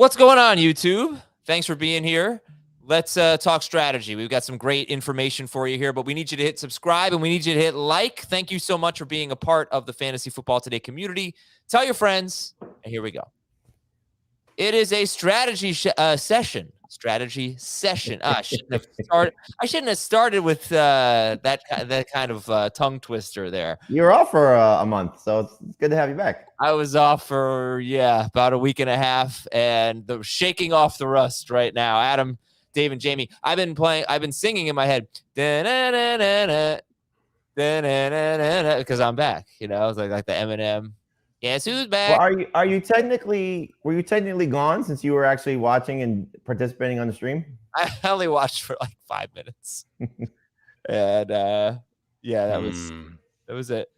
What's going on, YouTube? Thanks for being here. Let's talk strategy. We've got some great information for you here, but we need you to hit subscribe and we need you to hit like. Thank you so much for being a part of the Fantasy Football Today community. Tell your friends, and here we go. It is a strategy session. Strategy session. I shouldn't have started with that kind of tongue twister there. You were off for a month, so it's good to have you back. I was off for about a week and a half, and the shaking off the rust right now. Adam, Dave, and Jamie. I've been singing in my head because I'm back. It's like the Eminem. Yes, who's back? Well, were you technically gone since you were actually watching and participating on the stream? I only watched for like 5 minutes, and that was it.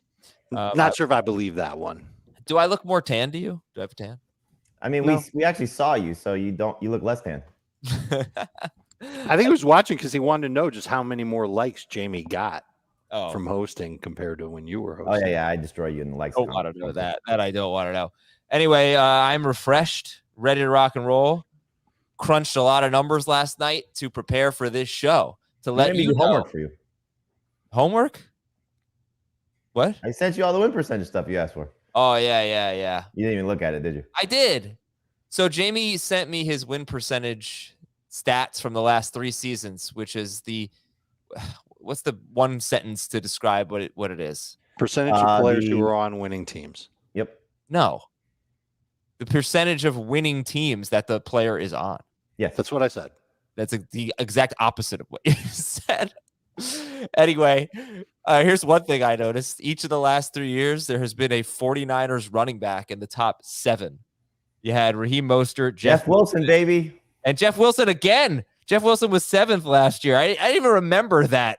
Not sure if I believe that one. Do I look more tan to you? Do I have a tan? I mean, no. we actually saw you, so you look less tan. I think he was watching because he wanted to know just how many more likes Jamie got from hosting compared to when you were hosting. Oh yeah, I destroyed you in the likes. I don't want to know that. That I don't want to know. Anyway, I'm refreshed, ready to rock and roll. Crunched a lot of numbers last night to prepare for this show. To let you know. Homework for you. Homework? What? I sent you all the win percentage stuff you asked for. Oh, yeah. You didn't even look at it, did you? I did. So Jamie sent me his win percentage stats from the last 3 seasons, which is what's the one sentence to describe what it is? Percentage of players who are on winning teams. Yep. No. The percentage of winning teams that the player is on. Yes, that's what I said. That's the exact opposite of what you said. Anyway, here's one thing I noticed. Each of the last 3 years, there has been a 49ers running back in the top 7. You had Raheem Mostert, Jeff Wilson, baby. And Jeff Wilson again. Jeff Wilson was 7th last year. I didn't even remember that.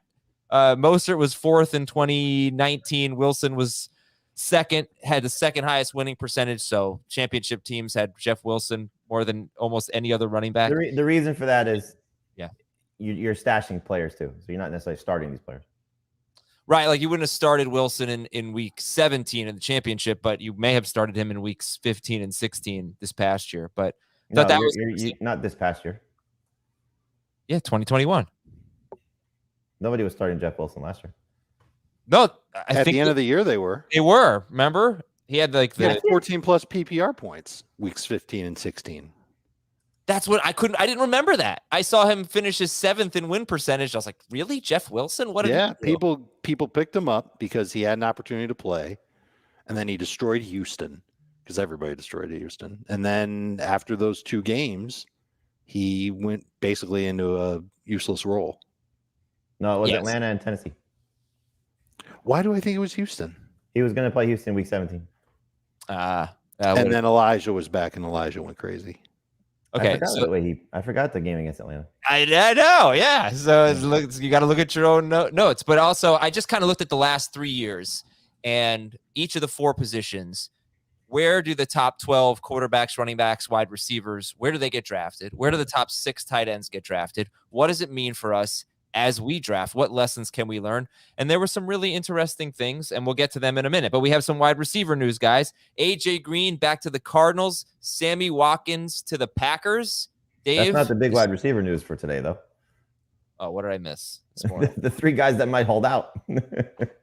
Mostert was 4th in 2019. Wilson was 2nd, had the 2nd highest winning percentage. So championship teams had Jeff Wilson more than almost any other running back. The reason for that is you're stashing players too. So you're not necessarily starting these players. Right. Like you wouldn't have started Wilson in week 17 in the championship, but you may have started him in weeks 15 and 16 this past year. But no, that was not this past year. Yeah, 2021. Nobody was starting Jeff Wilson last year. No, at the end of the year they were. They were. Remember, he had like the 14 plus PPR points weeks 15 and 16. That's what I didn't remember that. I saw him finish his 7th in win percentage. I was like, really, Jeff Wilson? What? Yeah, people picked him up because he had an opportunity to play, and then he destroyed Houston because everybody destroyed Houston. And then after those 2 games, he went basically into a useless role. No, it was Atlanta and Tennessee. Why do I think it was Houston? He was going to play Houston week 17. And then Elijah was back, and Elijah went crazy. Okay, I forgot the game against Atlanta. I know, yeah. So you got to look at your own notes, but also I just kind of looked at the last 3 years and each of the 4 positions. Where do the top 12 quarterbacks, running backs, wide receivers, where do they get drafted? Where do the top 6 tight ends get drafted? What does it mean for us as we draft? What lessons can we learn? And there were some really interesting things, and we'll get to them in a minute. But we have some wide receiver news, guys. AJ Green back to the Cardinals. Sammy Watkins to the Packers. Dave? That's not the big wide receiver news for today, though. Oh, what did I miss? The 3 guys that might hold out.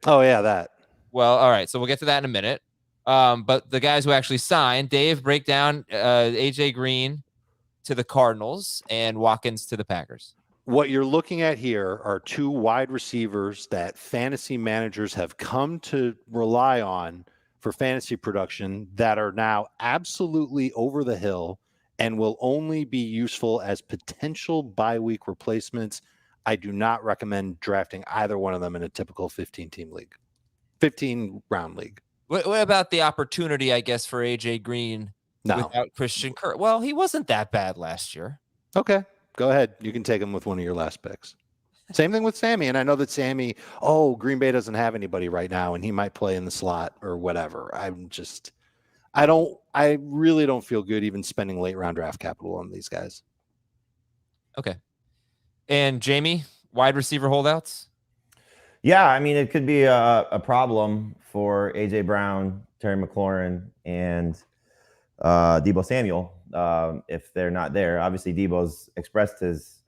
Oh, yeah, that. Well, all right. So we'll get to that in a minute. But the guys who actually signed, Dave, break down AJ Green to the Cardinals and Watkins to the Packers. What you're looking at here are 2 wide receivers that fantasy managers have come to rely on for fantasy production that are now absolutely over the hill and will only be useful as potential bye-week replacements. I do not recommend drafting either one of them in a typical 15-round league. What about the opportunity, I guess, for AJ Green without Christian Kirk? Well, he wasn't that bad last year. Okay. Go ahead. You can take him with one of your last picks. Same thing with Sammy. And I know that Sammy, Green Bay doesn't have anybody right now, and he might play in the slot or whatever. I really don't feel good even spending late round draft capital on these guys. Okay. And Jamie, wide receiver holdouts? Yeah, I mean, it could be a problem for A.J. Brown, Terry McLaurin, and Deebo Samuel if they're not there. Obviously, Debo's expressed his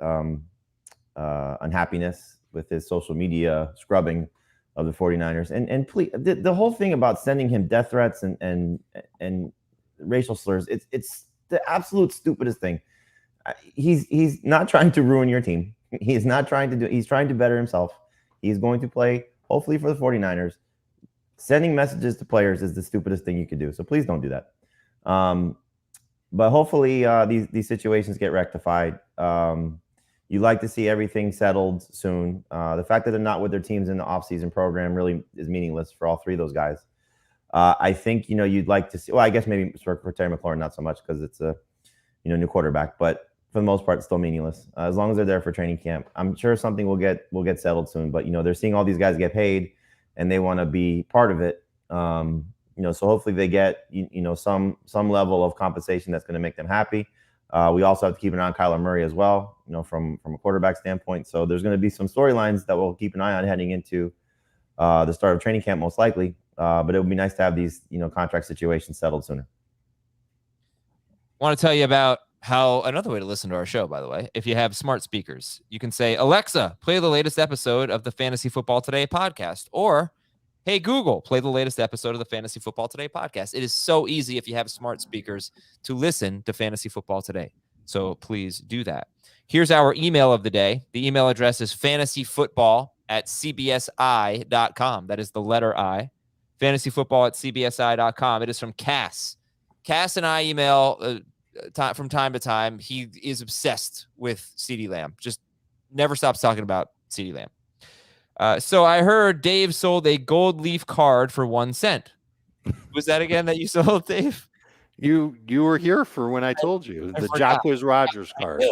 unhappiness with his social media scrubbing of the 49ers. And please, the whole thing about sending him death threats and racial slurs, it's the absolute stupidest thing. He's not trying to ruin your team. He's trying to better himself. He's going to play, hopefully, for the 49ers. Sending messages to players is the stupidest thing you could do. So please don't do that. But hopefully these situations get rectified. You like to see everything settled soon. The fact that they're not with their teams in the offseason program really is meaningless for all three of those guys. I think, you'd like to see, well, I guess maybe for Terry McLaurin, not so much because it's a, new quarterback, but for the most part, it's still meaningless. As long as they're there for training camp, I'm sure something will get settled soon. But, they're seeing all these guys get paid and they want to be part of it. So hopefully they get, some level of compensation that's going to make them happy. We also have to keep an eye on Kyler Murray as well, from a quarterback standpoint. So there's going to be some storylines that we'll keep an eye on heading into the start of training camp, most likely. But it would be nice to have these, contract situations settled sooner. I want to tell you about how another way to listen to our show, by the way, if you have smart speakers, you can say, Alexa, play the latest episode of the Fantasy Football Today podcast, or hey, Google, play the latest episode of the Fantasy Football Today podcast. It is so easy if you have smart speakers to listen to Fantasy Football Today. So please do that. Here's our email of the day. The email address is fantasyfootball@cbsi.com. That is the letter I. Fantasyfootball@cbsi.com. It is from Cass. Cass and I email from time to time. He is obsessed with CeeDee Lamb. Just never stops talking about CeeDee Lamb. So I heard Dave sold a gold leaf card for 1 cent. Was that again that you sold, Dave? You were here for when I told you the Jacquizz Rodgers card.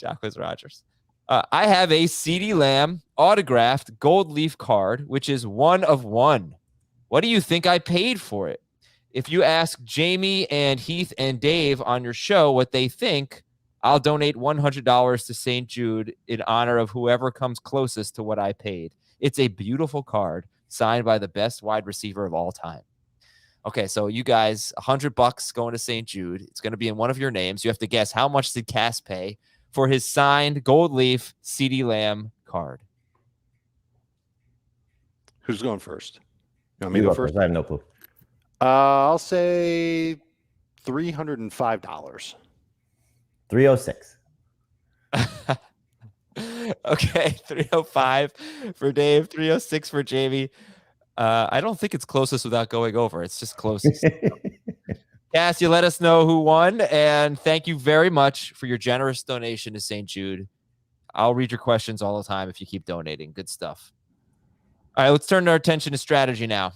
Jacquizz Rodgers. I have a CeeDee Lamb autographed gold leaf card, which is 1 of 1. What do you think I paid for it? If you ask Jamie and Heath and Dave on your show what they think, I'll donate $100 to St. Jude in honor of whoever comes closest to what I paid. It's a beautiful card signed by the best wide receiver of all time. Okay, so you guys, $100 going to St. Jude. It's going to be in one of your names. You have to guess how much did Cass pay for his signed gold leaf CeeDee Lamb card. Who's going first? You want me to go first? I have no clue. I'll say $305. 306. Okay, 305 for Dave, 306 for Jamie. I don't think it's closest without going over. It's just closest. Cass, you let us know who won, and thank you very much for your generous donation to St. Jude. I'll read your questions all the time if you keep donating. Good stuff. All right, let's turn our attention to strategy now.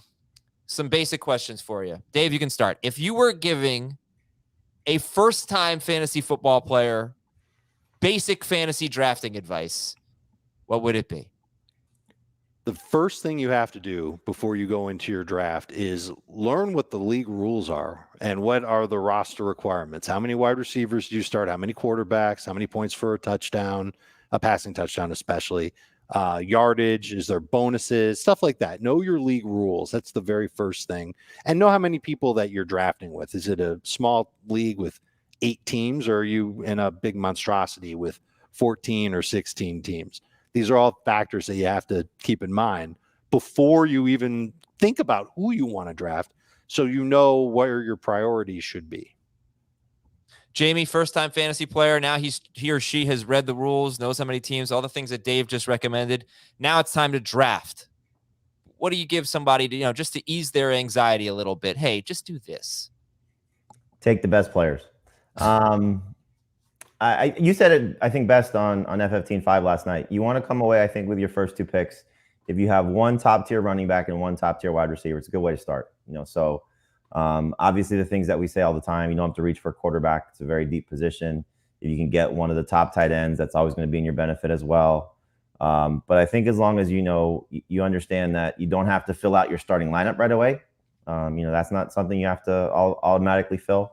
Some basic questions for you. Dave, you can start. If you were giving a first-time fantasy football player basic fantasy drafting advice, what would it be? The first thing you have to do before you go into your draft is learn what the league rules are and what are the roster requirements. How many wide receivers do you start? How many quarterbacks? How many points for a touchdown, a passing touchdown especially? Yardage, is there bonuses, stuff like that. Know your league rules. That's the very first thing. And know how many people that you're drafting with. Is it a small league with 8 teams, or are you in a big monstrosity with 14 or 16 teams? These are all factors that you have to keep in mind before you even think about who you want to draft, so you know where your priorities should be. Jamie, first-time fantasy player. Now he or she has read the rules, knows how many teams, all the things that Dave just recommended. Now it's time to draft. What do you give somebody to, just to ease their anxiety a little bit? Hey, just do this. Take the best players. You said it, I think, best on F15.5 last night. You want to come away, I think, with your first 2 picks. If you have one top-tier running back and one top-tier wide receiver, it's a good way to start. So obviously the things that we say all the time, you don't have to reach for a quarterback. It's a very deep position. If you can get one of the top tight ends, that's always going to be in your benefit as well. But I think as long as you understand that you don't have to fill out your starting lineup right away. That's not something you have to automatically fill.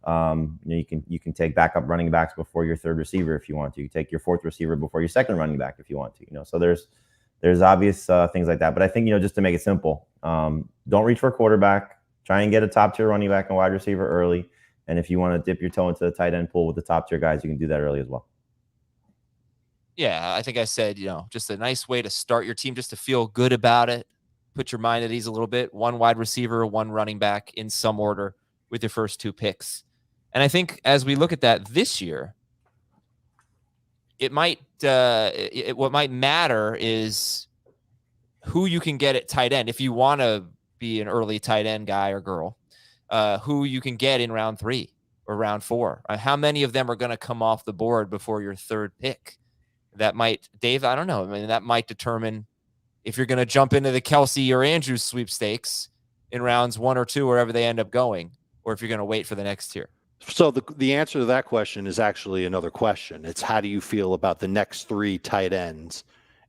You can take backup running backs before your third receiver if you want to. You take your fourth receiver before your second running back if you want to. So there's obvious things like that. But I think just to make it simple, don't reach for a quarterback. Try and get a top tier running back and wide receiver early, And if you want to dip your toe into the tight end pool with the top tier guys, you can do that early as well. Yeah, I think I said, just a nice way to start your team, just to feel good about it. Put your mind at ease a little bit. One wide receiver, one running back in some order with your first 2 picks. And I think as we look at that this year, it might what might matter is who you can get at tight end. If you want to be an early tight end guy or girl, who you can get in round 3 or round 4. How many of them are going to come off the board before your 3rd pick? That might, Dave, I don't know. I mean, that might determine if you're going to jump into the Kelsey or Andrews sweepstakes in rounds 1 or 2, wherever they end up going, or if you're going to wait for the next tier. So the answer to that question is actually another question. It's how do you feel about the next 3 tight ends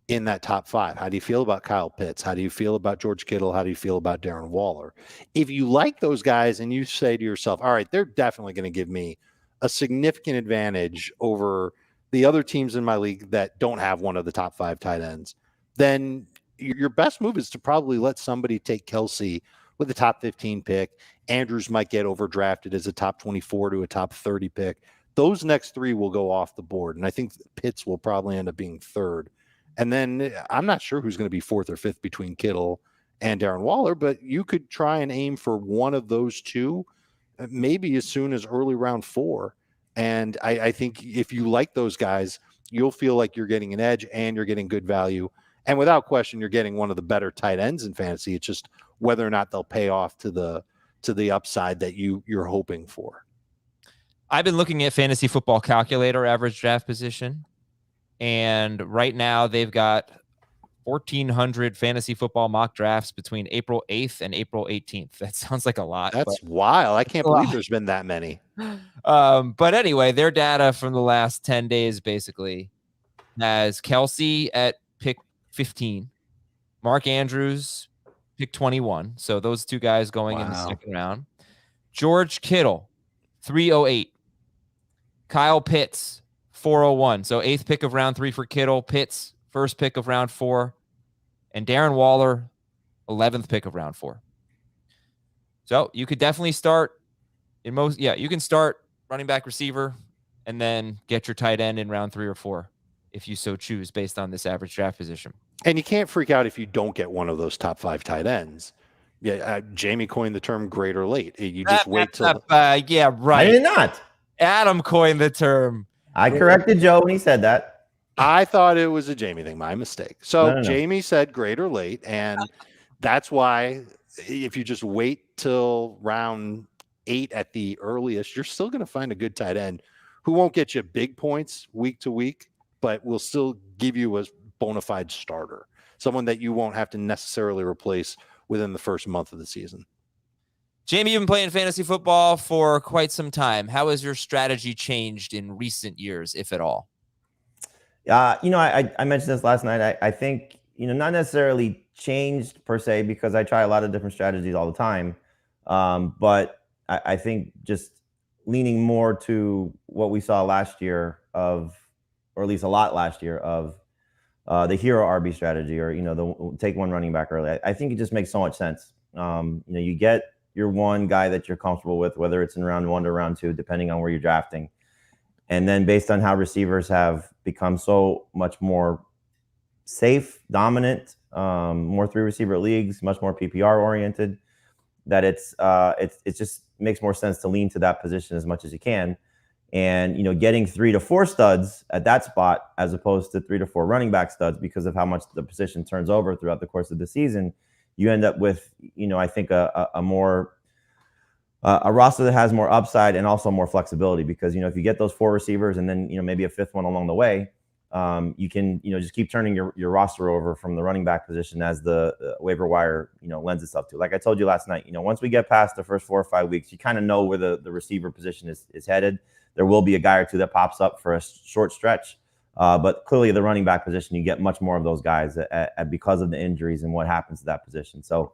in that top 5? How do you feel about Kyle Pitts? How do you feel about George Kittle? How do you feel about Darren Waller? If you like those guys and you say to yourself, all right, they're definitely going to give me a significant advantage over the other teams in my league that don't have one of the top 5 tight ends, then your best move is to probably let somebody take Kelsey with the top 15 pick. Andrews might get overdrafted as a top 24 to a top 30 pick. Those next 3 will go off the board. And I think Pitts will probably end up being 3rd. And then I'm not sure who's going to be 4th or 5th between Kittle and Darren Waller, but you could try and aim for one of those 2, maybe as soon as early round 4. And I think if you like those guys, you'll feel like you're getting an edge and you're getting good value. And without question, you're getting one of the better tight ends in fantasy. It's just whether or not they'll pay off to the upside that you're hoping for. I've been looking at Fantasy Football Calculator average draft position, and right now they've got 1,400 fantasy football mock drafts between April 8th and April 18th. That sounds like a lot. That's wild. I can't believe there's been that many. But anyway, their data from the last 10 days basically has Kelsey at pick 15, Mark Andrews pick 21. So those 2 guys going in the 2nd round. George Kittle, 308. Kyle Pitts, 401. So 8th pick of round 3 for Kittle. Pitts, 1st pick of round 4. And Darren Waller, 11th pick of round 4. So you could definitely start you can start running back, receiver, and then get your tight end in round 3 or 4 if you so choose based on this average draft position. And you can't freak out if you don't get one of those top 5 tight ends. Yeah, Jamie coined the term great or late. You just wait till. Yeah, right. I did not. Adam coined the term. I corrected Joe when he said that. I thought it was a Jamie thing. My mistake. So No. Jamie said great or late, and that's why if you just wait till round 8 at the earliest, you're still going to find a good tight end who won't get you big points week to week, but will still give you a bona fide starter, someone that you won't have to necessarily replace within the first month of the season. Jamie, you've been playing fantasy football for quite some time. How has your strategy changed in recent years, if at all? I mentioned this last night. I think, not necessarily changed per se, because I try a lot of different strategies all the time. But I think just leaning more to what we saw last year or at least a lot last year of the hero RB strategy, or, the take one running back early. I think it just makes so much sense. You get your one guy that you're comfortable with, whether it's in round 1 to round 2, depending on where you're drafting. And then based on how receivers have become so much more safe, dominant, more 3 receiver leagues, much more PPR oriented, that it just makes more sense to lean to that position as much as you can. And, getting 3 to 4 studs at that spot, as opposed to 3 to 4 running back studs, because of how much the position turns over throughout the course of the season, you end up with, I think a roster that has more upside and also more flexibility, because, if you get those 4 receivers and then, maybe a 5th one along the way, you can, just keep turning your roster over from the running back position as the waiver wire, lends itself to. Like I told you last night, once we get past the first 4 or 5 weeks, you kind of know where the receiver position is headed. There will be a guy or 2 that pops up for a short stretch. But clearly the running back position, you get much more of those guys because of the injuries and what happens to that position. So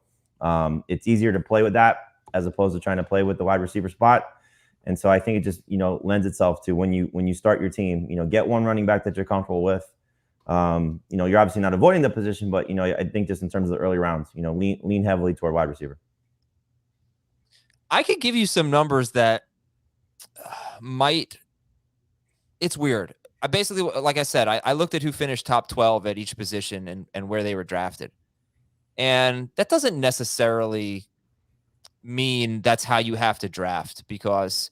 it's easier to play with that as opposed to trying to play with the wide receiver spot. And so I think it just, lends itself to when you start your team, get one running back that you're comfortable with. You're obviously not avoiding the position, but, I think just in terms of the early rounds, lean heavily toward wide receiver. I could give you some numbers that it's weird. I basically, like I said, I looked at who finished top 12 at each position and where they were drafted. And that doesn't necessarily mean that's how you have to draft, because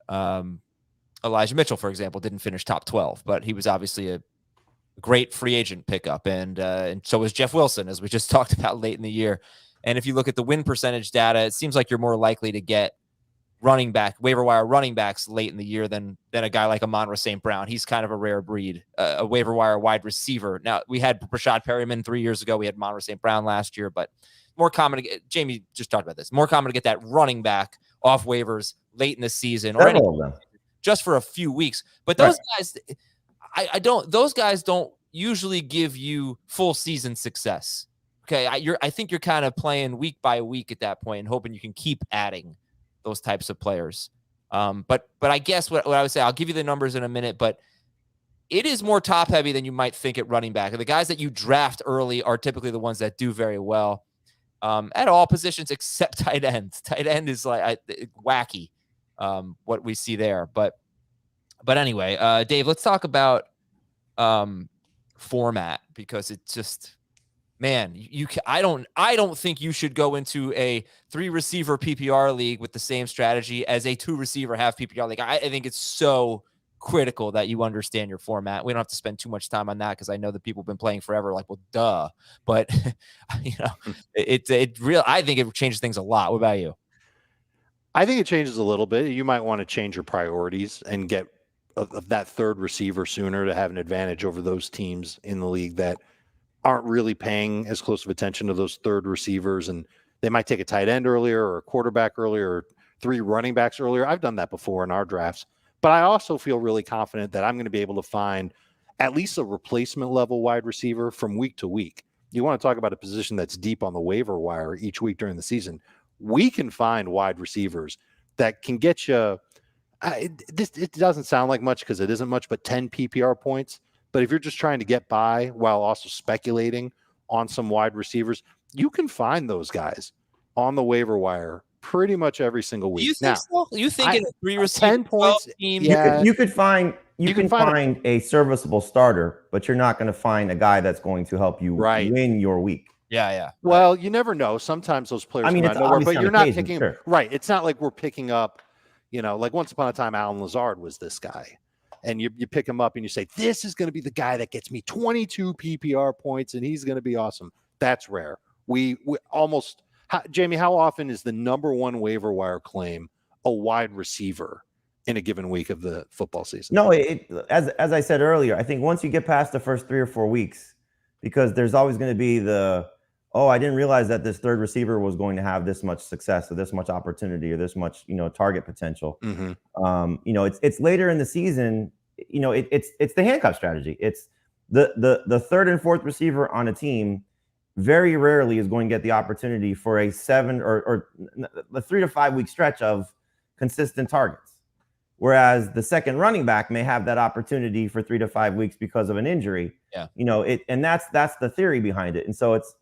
Elijah Mitchell, for example, didn't finish top 12, but he was obviously a great free agent pickup. And so was Jeff Wilson, as we just talked about late in the year. And if you look at the win percentage data, it seems like you're more likely to get waiver wire running backs late in the year than a guy like Mon-Fri St. Brown. He's kind of a rare breed, a waiver wire wide receiver. Now, we had Rashad Perryman 3 years ago. We had Mon-Fri St. Brown last year, but more common to get, Jamie just talked about this, more common to get that running back off waivers late in the season or just for a few weeks. But those guys, those guys don't usually give you full season success. Okay. I think you're kind of playing week by week at that point and hoping you can keep adding those types of players. But I guess what I would say, I'll give you the numbers in a minute, but it is more top heavy than you might think at running back. The guys that you draft early are typically the ones that do very well at all positions except tight end. Tight end is like wacky what we see there. But anyway, Dave, let's talk about format, because it's just, man, I don't think you should go into a 3-receiver PPR league with the same strategy as a 2-receiver half PPR league. I think it's so critical that you understand your format. We don't have to spend too much time on that, because I know that people have been playing forever. Like, well, duh. But I think it changes things a lot. What about you? I think it changes a little bit. You might want to change your priorities and get of that third receiver sooner to have an advantage over those teams in the league that aren't really paying as close of attention to those third receivers, and they might take a tight end earlier or a quarterback earlier or 3 running backs earlier. I've done that before in our drafts, but I also feel really confident that I'm going to be able to find at least a replacement level wide receiver from week to week. You want to talk about a position that's deep on the waiver wire each week during the season. We can find wide receivers that can get you, it doesn't sound like much because it isn't much, but 10 PPR points. But if you're just trying to get by while also speculating on some wide receivers, you can find those guys on the waiver wire pretty much every single week. You think so? You think in a 3-receiver 10 points team? Yeah, you could find a serviceable starter, but you're not going to find a guy that's going to help you win your week. Yeah. Well, you never know. Sometimes those players come out of nowhere, but you're not picking sure. Right. It's not like we're picking up, like once upon a time, Alan Lazard was this guy. And you pick him up and you say, this is going to be the guy that gets me 22 PPR points and he's going to be awesome. That's rare. We almost, Jamie, how often is the number one waiver wire claim a wide receiver in a given week of the football season? No, as I said earlier, I think once you get past the first 3 or 4 weeks, because there's always going to be I didn't realize that this third receiver was going to have this much success or this much opportunity or this much, target potential. Mm-hmm. It's later in the season, it's the handcuff strategy. It's the third and fourth receiver on a team very rarely is going to get the opportunity for a 7 or the 3 to 5 week stretch of consistent targets. Whereas the second running back may have that opportunity for 3 to 5 weeks because of an injury. Yeah. And that's the theory behind it. And so it's,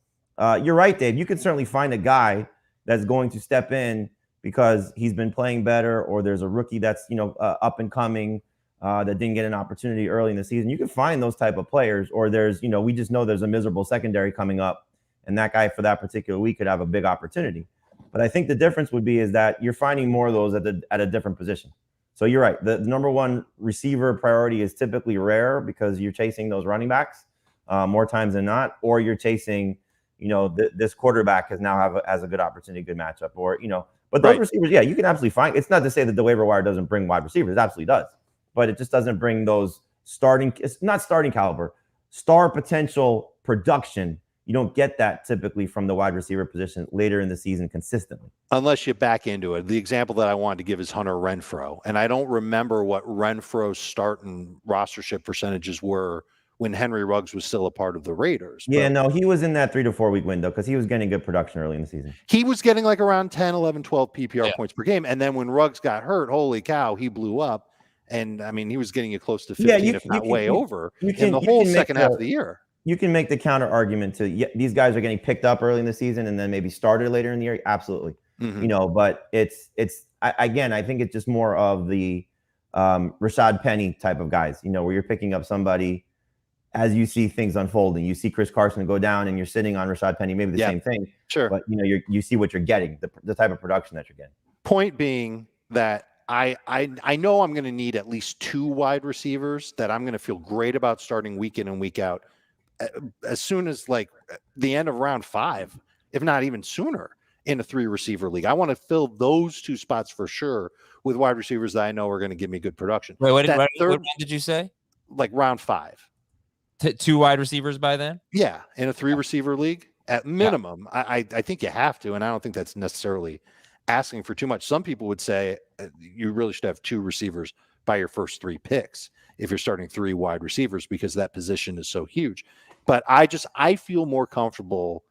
you're right, Dave. You can certainly find a guy that's going to step in because he's been playing better, or there's a rookie that's, up and coming that didn't get an opportunity early in the season. You can find those type of players, or there's, we just know there's a miserable secondary coming up, and that guy for that particular week could have a big opportunity. But I think the difference would be is that you're finding more of those at a different position. So you're right. The number one receiver priority is typically rare because you're chasing those running backs more times than not, or you're chasing, this quarterback has a good opportunity, good matchup, or, but those receivers, yeah, you can absolutely find. It's not to say that the waiver wire doesn't bring wide receivers. It absolutely does. But it just doesn't bring those it's not starting caliber, star potential production. You don't get that typically from the wide receiver position later in the season consistently. Unless you back into it. The example that I wanted to give is Hunter Renfrow. And I don't remember what Renfrow's start and rostership percentages were when Henry Ruggs was still a part of the Raiders. Yeah, no, he was in that 3 to 4 week window because he was getting good production early in the season. He was getting like around 10, 11, 12 PPR points per game. And then when Ruggs got hurt, holy cow, he blew up. And I mean, he was getting you close to 15, if not way over in the whole second half of the year. You can make the counter argument to these guys are getting picked up early in the season and then maybe started later in the year. Absolutely. But again, I think it's just more of the Rashad Penny type of guys, where you're picking up somebody as you see things unfolding. You see Chris Carson go down and you're sitting on Rashad Penny, maybe the same thing. Sure. But, you see what you're getting, the type of production that you're getting. Point being that I know I'm going to need at least 2 wide receivers that I'm going to feel great about starting week in and week out as soon as like the end of round 5, if not even sooner, in a 3 receiver league. I want to fill those 2 spots for sure with wide receivers that I know are going to give me good production. Wait, what round did you say? Like round 5. 2 wide receivers by then? Yeah, in a 3 receiver league at minimum. Yeah. I think you have to, and I don't think that's necessarily asking for too much. Some people would say you really should have 2 receivers by your first 3 picks if you're starting 3 wide receivers, because that position is so huge. But I feel more comfortable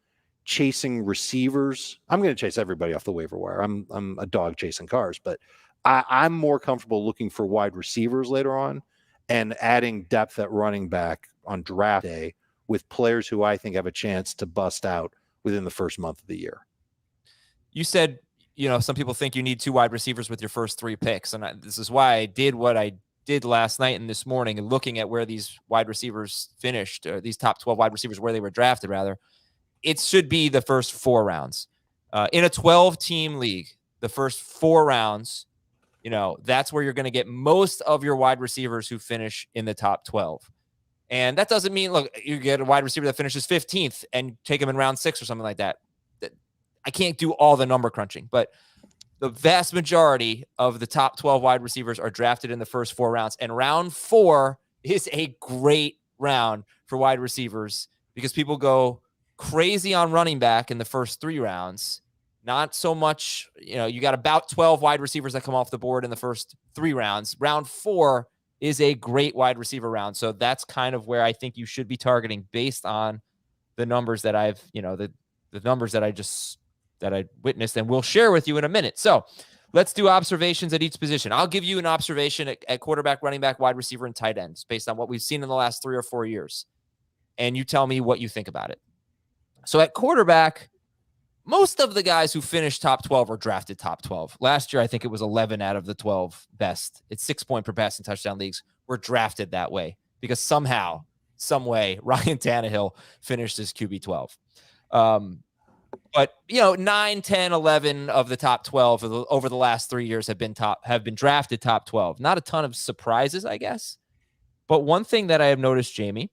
chasing receivers. I'm going to chase everybody off the waiver wire. I'm a dog chasing cars, but I'm more comfortable looking for wide receivers later on and adding depth at running back on draft day with players who I think have a chance to bust out within the first month of the year. You said, some people think you need 2 wide receivers with your first 3 picks. And this is why I did what I did last night and this morning, and looking at where these wide receivers finished, or these top 12 wide receivers, where they were drafted, rather. It should be the first 4 rounds. In a 12-team league, the first 4 rounds, that's where you're going to get most of your wide receivers who finish in the top 12. And that doesn't mean, look, you get a wide receiver that finishes 15th and take him in round 6 or something like that. I can't do all the number crunching, but the vast majority of the top 12 wide receivers are drafted in the first 4 rounds. And round 4 is a great round for wide receivers because people go crazy on running back in the first 3 rounds. Not so much, you got about 12 wide receivers that come off the board in the first 3 rounds. Round 4 is a great wide receiver round. So that's kind of where I think you should be targeting based on the numbers that I've, the numbers that I witnessed and we'll share with you in a minute. So let's do observations at each position. I'll give you an observation at quarterback, running back, wide receiver, and tight ends based on what we've seen in the last 3 or 4 years. And you tell me what you think about it. So at quarterback, most of the guys who finished top 12 were drafted top 12. Last year, I think it was 11 out of the 12 best. It's 6 point per passing touchdown leagues were drafted that way because somehow, some way, Ryan Tannehill finished as QB 12. But 9, 10, 11 of the top 12 over the last 3 years have been drafted top 12. Not a ton of surprises, I guess. But one thing that I have noticed, Jamie,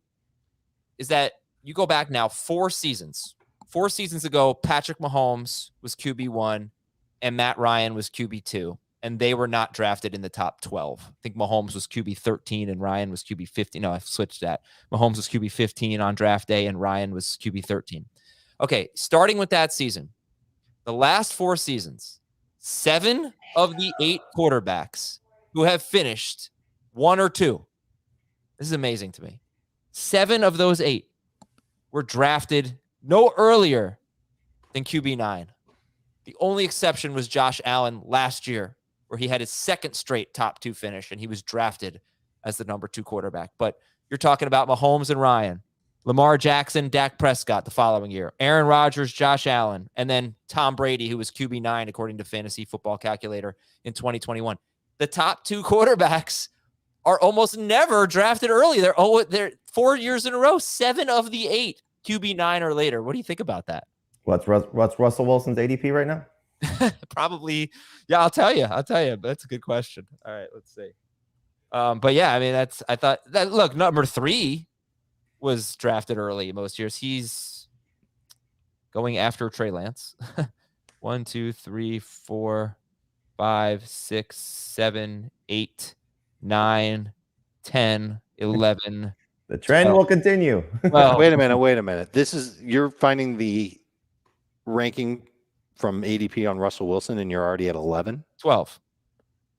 is that you go back now 4 seasons. 4 seasons ago, Patrick Mahomes was QB1 and Matt Ryan was QB2, and they were not drafted in the top 12. I think Mahomes was QB13 and Ryan was QB15. No, I've switched that. Mahomes was QB15 on draft day and Ryan was QB13. Okay, starting with that season, the last 4 seasons, 7 of the 8 quarterbacks who have finished 1 or 2. This is amazing to me. 7 of those 8 were drafted no earlier than QB9. The only exception was Josh Allen last year, where he had his 2nd straight top 2 finish, and he was drafted as the number 2 quarterback. But you're talking about Mahomes and Ryan, Lamar Jackson, Dak Prescott the following year, Aaron Rodgers, Josh Allen, and then Tom Brady, who was QB9, according to Fantasy Football Calculator in 2021. The top 2 quarterbacks are almost never drafted early. They're 4 years in a row, 7 of the 8. QB9 or later. What do you think about that? What's Russell Wilson's ADP right now? Probably, yeah, I'll tell you. But that's a good question. All right, let's see. But yeah, I mean, I thought that, look, number 3 was drafted early most years. He's going after Trey Lance. 1, 2, 3, 4, 5, 6, 7, 8, 9, 10, 11. The trend will continue. Well, wait a minute. You're finding the ranking from ADP on Russell Wilson, and you're already at 11? 12.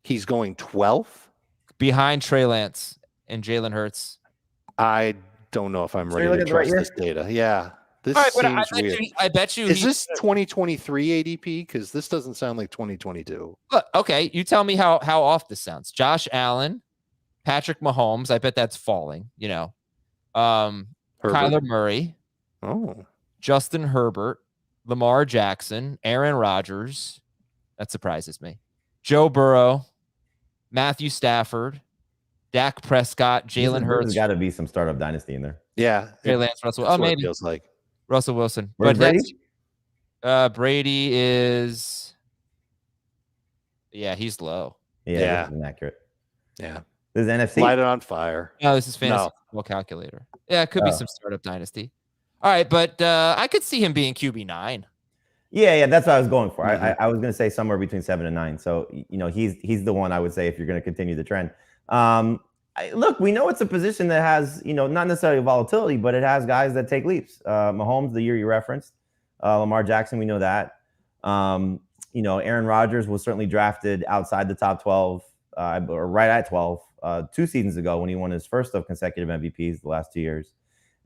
He's going 12th? Behind Trey Lance and Jalen Hurts. I don't know if I'm ready to trust this data. Yeah. This seems weird. I bet you. Is this 2023 ADP? Because this doesn't sound like 2022. Look, okay, you tell me how off this sounds. Josh Allen, Patrick Mahomes. I bet that's falling. Kyler Murray. Oh. Justin Herbert, Lamar Jackson, Aaron Rodgers, That surprises me. Joe Burrow, Matthew Stafford, Dak Prescott, Jalen Hurts. There's got to be some startup dynasty in there. Yeah. Trey Lance, Russell. That's Oh, what maybe. it feels like. Russell Wilson. Where's but Brady? Brady is, he's low. Yeah. This is inaccurate. Yeah. This is NFC. Light it on fire. No, this is fantasy football calculator. Yeah, it could be some startup dynasty. All right, but I could see him being QB9. Yeah, that's what I was going for. Mm-hmm. I was going to say somewhere between 7 and 9. So, he's the one I would say if you're going to continue the trend. Look, we know it's a position that has, not necessarily volatility, but it has guys that take leaps. Mahomes, the year you referenced, Lamar Jackson, we know that. Aaron Rodgers was certainly drafted outside the top 12, or right at 12, 2 seasons ago when he won his first of consecutive MVPs the last 2 years,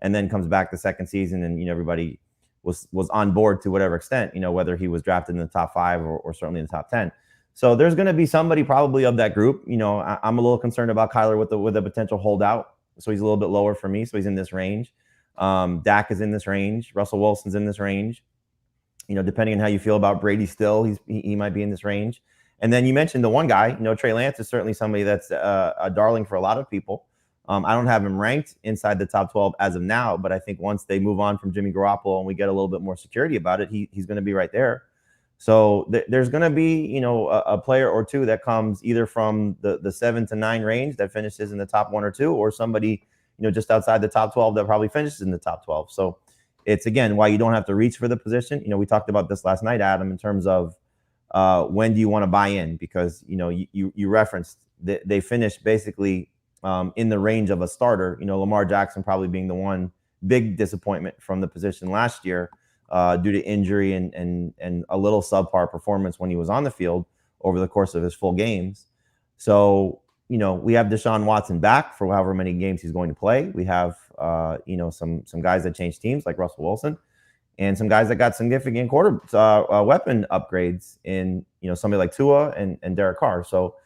and then comes back the second season, and everybody was on board to whatever extent, whether he was drafted in the top 5 or certainly in the top 10. So there's going to be somebody probably of that group. I'm a little concerned about Kyler with a potential holdout. So he's a little bit lower for me. So he's in this range. Dak is in this range. Russell Wilson's in this range. Depending on how you feel about Brady still, he might be in this range. And then you mentioned the one guy, Trey Lance is certainly somebody that's a darling for a lot of people. I don't have him ranked inside the top 12 as of now, but I think once they move on from Jimmy Garoppolo and we get a little bit more security about it, he's going to be right there. So there's going to be, a player or two that comes either from the 7 to 9 range that finishes in the top 1 or 2, or somebody, just outside the top 12 that probably finishes in the top 12. So it's, again, why you don't have to reach for the position. We talked about this last night, Adam, in terms of when do you want to buy in? Because, you referenced that they finished basically in the range of a starter, Lamar Jackson probably being the one big disappointment from the position last year due to injury and a little subpar performance when he was on the field over the course of his full games. So, we have Deshaun Watson back for however many games he's going to play. We have, some guys that changed teams like Russell Wilson, and some guys that got significant weapon upgrades in, somebody like Tua and Derek Carr. So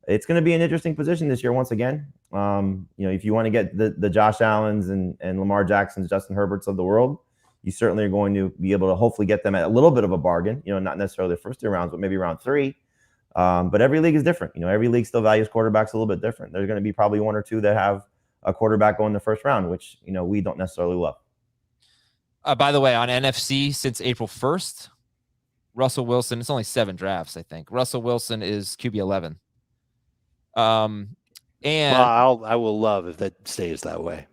it's going to be an interesting position this year once again. If you want to get the Josh Allens and Lamar Jacksons, Justin Herberts of the world, you certainly are going to be able to hopefully get them at a little bit of a bargain, not necessarily the first 2 rounds, but maybe round 3. But every league is different. Every league still values quarterbacks a little bit different. There's going to be probably 1 or 2 that have a quarterback going in the first round, which, we don't necessarily love. By the way, on NFC since April 1st, Russell Wilson, it's only 7 drafts, I think. Russell Wilson is QB 11. And I will love if that stays that way.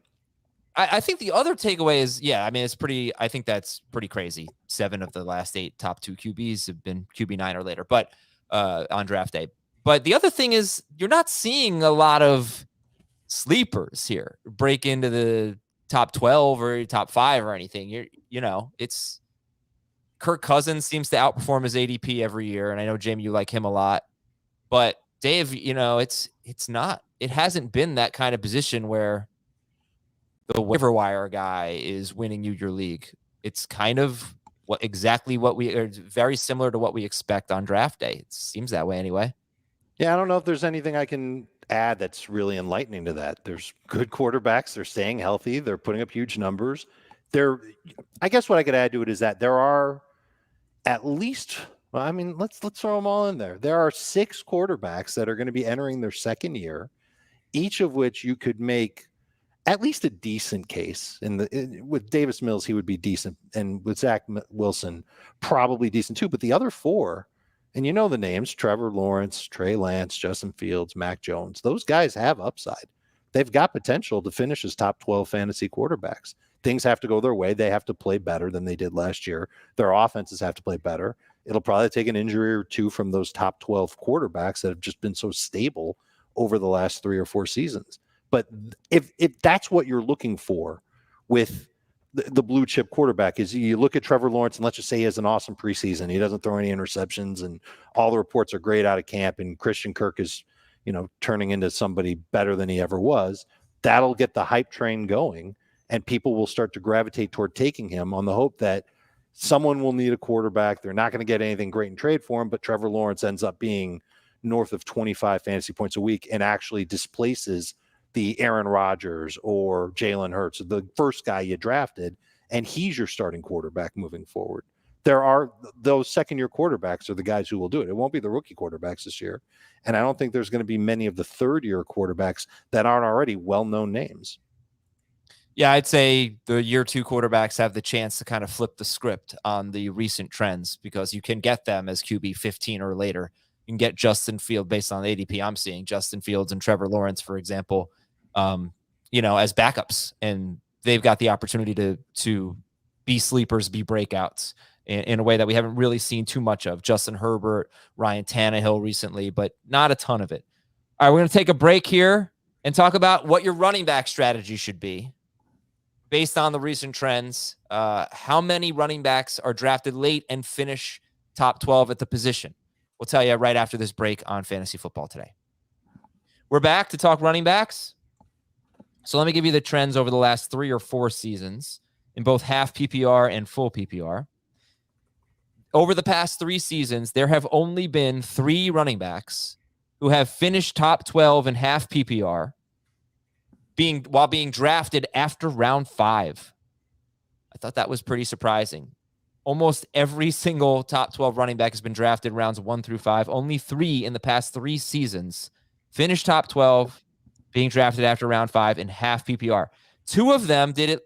I think the other takeaway is, I think that's pretty crazy. 7 of the last 8 top 2 QBs have been QB9 or later, but on draft day. But the other thing is you're not seeing a lot of sleepers here break into the top 12 or top 5 or anything. It's Kirk Cousins seems to outperform his ADP every year. And I know, Jamie, you like him a lot, but Dave, it hasn't been that kind of position where the waiver wire guy is winning you your league. It's kind of very similar to what we expect on draft day. It seems that way anyway. Yeah, I don't know if there's anything I can add that's really enlightening to that. There's good quarterbacks. They're staying healthy. They're putting up huge numbers. I guess what I could add to it is that there are at least, let's throw them all in there. There are 6 quarterbacks that are going to be entering their second year, each of which you could make at least a decent case. With Davis Mills, he would be decent, and with Zach Wilson, probably decent too. But the other 4, and the names: Trevor Lawrence, Trey Lance, Justin Fields, Mac Jones. Those guys have upside. They've got potential to finish as top 12 fantasy quarterbacks. Things have to go their way. They have to play better than they did last year. Their offenses have to play better. It'll probably take an injury or 2 from those top 12 quarterbacks that have just been so stable over the last 3 or 4 seasons. But if that's what you're looking for with the blue chip quarterback, is you look at Trevor Lawrence and let's just say he has an awesome preseason. He doesn't throw any interceptions and all the reports are great out of camp, and Christian Kirk is, turning into somebody better than he ever was. That'll get the hype train going, and people will start to gravitate toward taking him on the hope that someone will need a quarterback. They're not going to get anything great in trade for him, but Trevor Lawrence ends up being north of 25 fantasy points a week and actually displaces the Aaron Rodgers or Jalen Hurts, the first guy you drafted, and he's your starting quarterback moving forward. those second-year quarterbacks are the guys who will do it. It won't be the rookie quarterbacks this year. And I don't think there's going to be many of the third-year quarterbacks that aren't already well-known names. Yeah, I'd say the year 2 quarterbacks have the chance to kind of flip the script on the recent trends because you can get them as QB 15 or later. You can get Justin Fields based on the ADP I'm seeing, Justin Fields and Trevor Lawrence, for example, as backups. And they've got the opportunity to be sleepers, be breakouts in a way that we haven't really seen too much of. Justin Herbert, Ryan Tannehill recently, but not a ton of it. All right, we're going to take a break here and talk about what your running back strategy should be based on the recent trends. How many running backs are drafted late and finish top 12 at the position? We'll tell you right after this break on Fantasy Football Today. We're back to talk running backs. So let me give you the trends over the last 3 or 4 seasons in both half PPR and full PPR. Over the past 3 seasons, there have only been 3 running backs who have finished top 12 in half PPR while being drafted after round 5. I thought that was pretty surprising. Almost every single top 12 running back has been drafted rounds 1 through 5. Only 3 in the past 3 seasons finished top 12, being drafted after round 5 in half PPR. 2 of them did it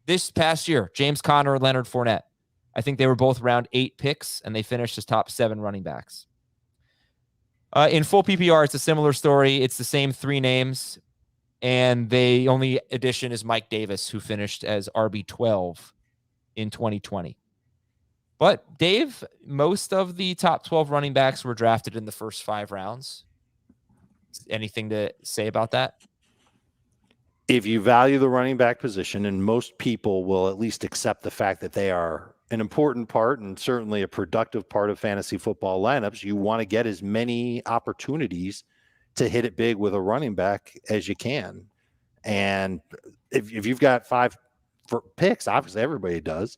this past year, James Conner and Leonard Fournette. I think they were both round 8 picks, and they finished as top 7 running backs. In full PPR, it's a similar story. It's the same 3 names, and the only addition is Mike Davis, who finished as RB12 in 2020. But, Dave, most of the top 12 running backs were drafted in the first 5 rounds. Anything to say about that? If you value the running back position, and most people will at least accept the fact that they are an important part and certainly a productive part of fantasy football lineups, you want to get as many opportunities to hit it big with a running back as you can. And if you've got 5 picks, obviously everybody does.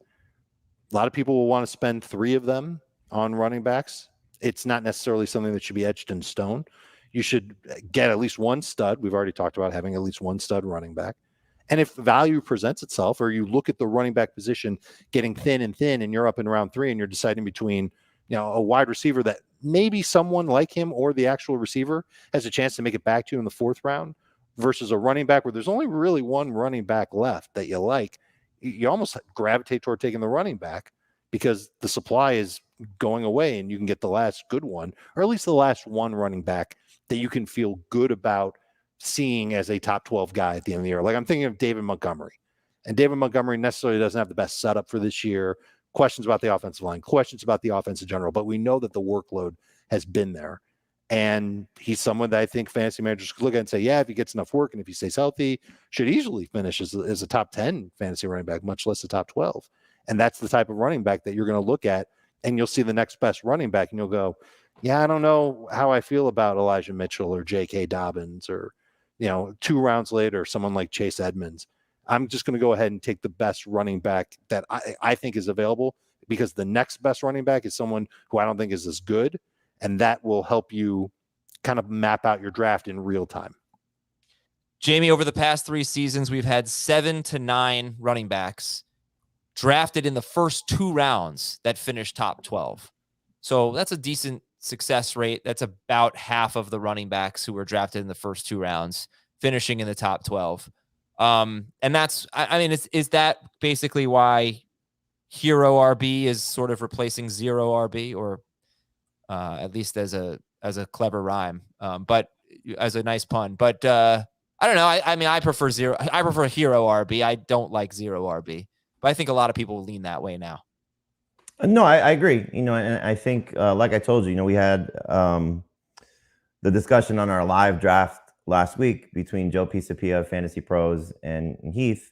A lot of people will want to spend 3 of them on running backs. It's not necessarily something that should be etched in stone. You should get at least 1 stud. We've already talked about having at least 1 stud running back. And if value presents itself, or you look at the running back position getting thin and you're up in round 3 and you're deciding between, a wide receiver that maybe someone like him or the actual receiver has a chance to make it back to you in the 4th round versus a running back where there's only really 1 running back left that you like, you almost gravitate toward taking the running back because the supply is going away and you can get the last good one, or at least the last 1 running back that you can feel good about seeing as a top 12 guy at the end of the year. Like I'm thinking of David Montgomery, and David Montgomery necessarily doesn't have the best setup for this year. Questions about the offensive line, questions about the offense in general, but we know that the workload has been there. And he's someone that I think fantasy managers could look at and say, yeah, if he gets enough work and if he stays healthy, should easily finish as a top 10 fantasy running back, much less a top 12. And that's the type of running back that you're going to look at, and you'll see the next best running back, and you'll go, yeah, I don't know how I feel about Elijah Mitchell or J.K. Dobbins or, 2 rounds later, someone like Chase Edmonds. I'm just going to go ahead and take the best running back that I think is available, because the next best running back is someone who I don't think is as good, and that will help you kind of map out your draft in real time. Jamie, over the past 3 seasons, we've had 7 to 9 running backs drafted in the first 2 rounds that finished top 12. So that's a decent success rate. That's about half of the running backs who were drafted in the first 2 rounds finishing in the top 12. And that's, is that basically why hero RB is sort of replacing zero RB, or at least as a clever rhyme, but as a nice pun, but I don't know. I prefer hero RB. I don't like zero RB, but I think a lot of people lean that way now. No, I agree. And I think, like I told you, we had the discussion on our live draft last week between Joe Pisapia of Fantasy Pros and Heath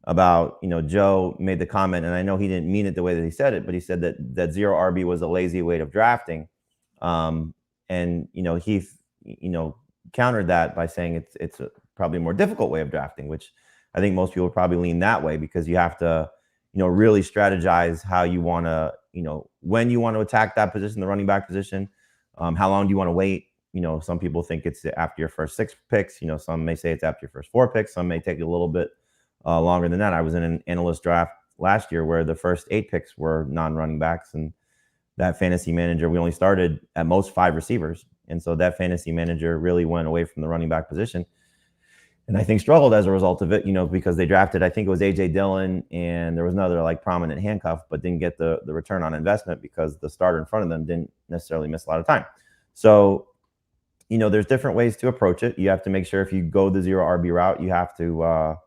about, Joe made the comment, and I know he didn't mean it the way that he said it, but he said that zero RB was a lazy way of drafting. And, Heath, countered that by saying it's probably a more difficult way of drafting, which I think most people probably lean that way, because you have to, really strategize how you want to, when you want to attack that position, the running back position, how long do you want to wait? Some people think it's after your first 6 picks. Some may say it's after your first 4 picks. Some may take a little bit longer than that. I was in an analyst draft last year, where the first 8 picks were non-running backs, and that fantasy manager, we only started at most 5 receivers, and so that fantasy manager really went away from the running back position, and I think struggled as a result of it, because they drafted, I think it was AJ Dillon, and there was another like prominent handcuff, but didn't get the return on investment because the starter in front of them didn't necessarily miss a lot of time. So, there's different ways to approach it. You have to make sure if you go the 0 RB route, you have to,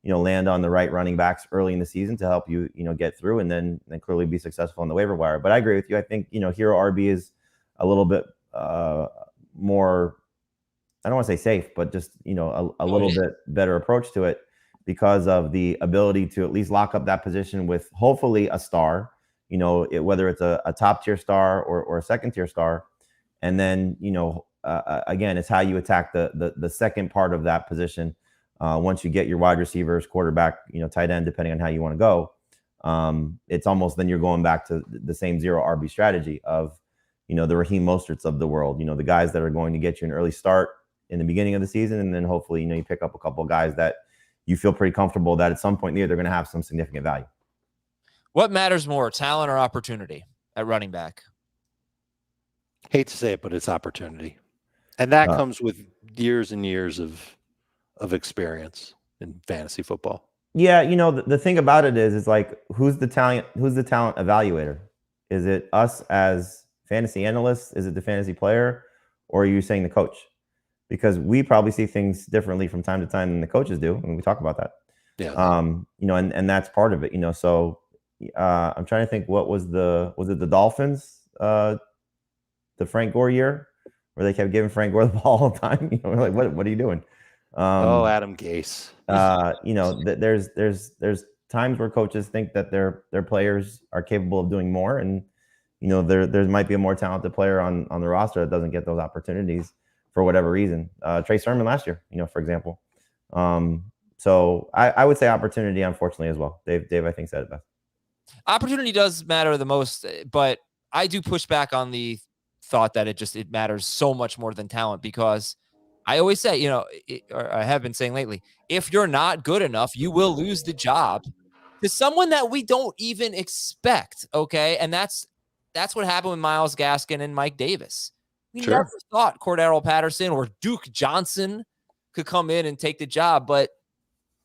land on the right running backs early in the season to help you, get through, and then clearly be successful on the waiver wire. But I agree with you. I think, hero RB is a little bit more, I don't want to say safe, but just, a little bit better approach to it because of the ability to at least lock up that position with hopefully a star, whether it's a top tier star or a second tier star. And then, again, it's how you attack the second part of that position. Once you get your wide receivers, quarterback, tight end, depending on how you want to go, it's almost then you're going back to the same 0 RB strategy of, the Raheem Mosterts of the world, the guys that are going to get you an early start in the beginning of the season. And then hopefully, you pick up a couple of guys that you feel pretty comfortable that at some point in the year, they're going to have some significant value. What matters more, talent or opportunity at running back? Hate to say it, but it's opportunity. And that comes with years and years of experience in fantasy football. Yeah, the thing about it is like, who's the talent evaluator? Is it us as fantasy analysts? Is it the fantasy player? Or are you saying the coach? Because we probably see things differently from time to time than the coaches do, and we talk about that. Yeah. And that's part of it. So I'm trying to think, was it the Dolphins, the Frank Gore year, where they kept giving Frank Gore the ball all the time? We're like, what are you doing? Adam Gase. There's times where coaches think that their players are capable of doing more, and there might be a more talented player on the roster that doesn't get those opportunities for whatever reason. Trey Sermon last year, for example. So I would say opportunity, unfortunately, as well. Dave, I think, said it best. Opportunity does matter the most, but I do push back on the thought that it matters so much more than talent, because I always say, or I have been saying lately, if you're not good enough, you will lose the job to someone that we don't even expect. Okay. And that's what happened with Myles Gaskin and Mike Davis. We never thought Cordero Patterson or Duke Johnson could come in and take the job. But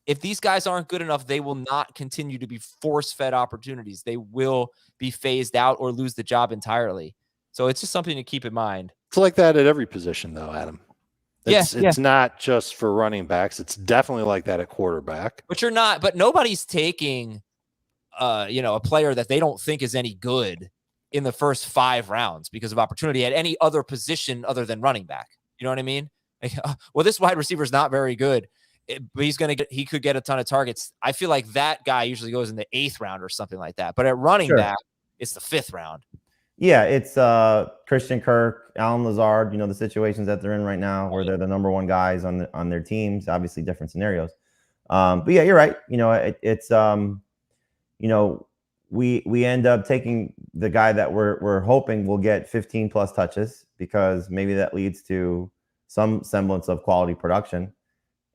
if these guys aren't good enough, they will not continue to be force-fed opportunities. They will be phased out or lose the job entirely. So it's just something to keep in mind. It's like that at every position, though, Adam. It's not just for running backs. It's definitely like that at quarterback. But nobody's taking, a player that they don't think is any good in the first 5 rounds because of opportunity at any other position other than running back. You know what I mean? Like, well, this wide receiver is not very good, but he could get a ton of targets. I feel like that guy usually goes in the 8th round or something like that. But at running back, it's the 5th round. Yeah, it's Christian Kirk, Alan Lazard, the situations that they're in right now where they're the number 1 guys on their teams, obviously different scenarios. But yeah, you're right. It's we end up taking the guy that we're hoping will get 15 plus touches, because maybe that leads to some semblance of quality production,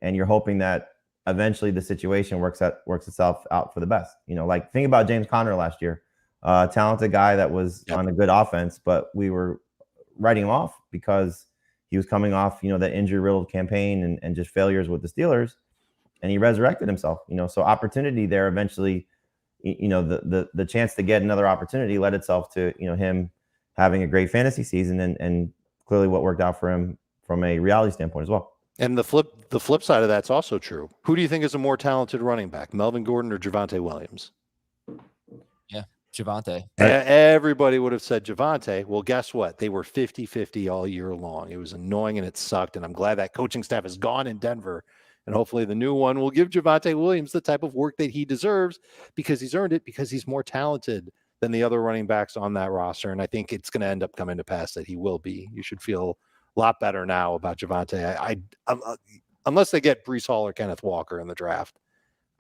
and you're hoping that eventually the situation works itself out for the best. Like, think about James Conner last year. Talented guy that was on a good offense, but we were writing him off because he was coming off, that injury-riddled campaign and just failures with the Steelers, and he resurrected himself. So opportunity there eventually, the chance to get another opportunity led itself to him having a great fantasy season, and clearly what worked out for him from a reality standpoint as well. And the flip side of that's also true. Who do you think is a more talented running back, Melvin Gordon or Javonte Williams? Javonte. Everybody would have said Javonte. Well, guess what? They were 50-50 all year long. It was annoying and it sucked. And I'm glad that coaching staff is gone in Denver. And hopefully the new one will give Javonte Williams the type of work that he deserves, because he's earned it, because he's more talented than the other running backs on that roster. And I think it's going to end up coming to pass that he will be. You should feel a lot better now about Javonte. I unless they get Breece Hall or Kenneth Walker in the draft,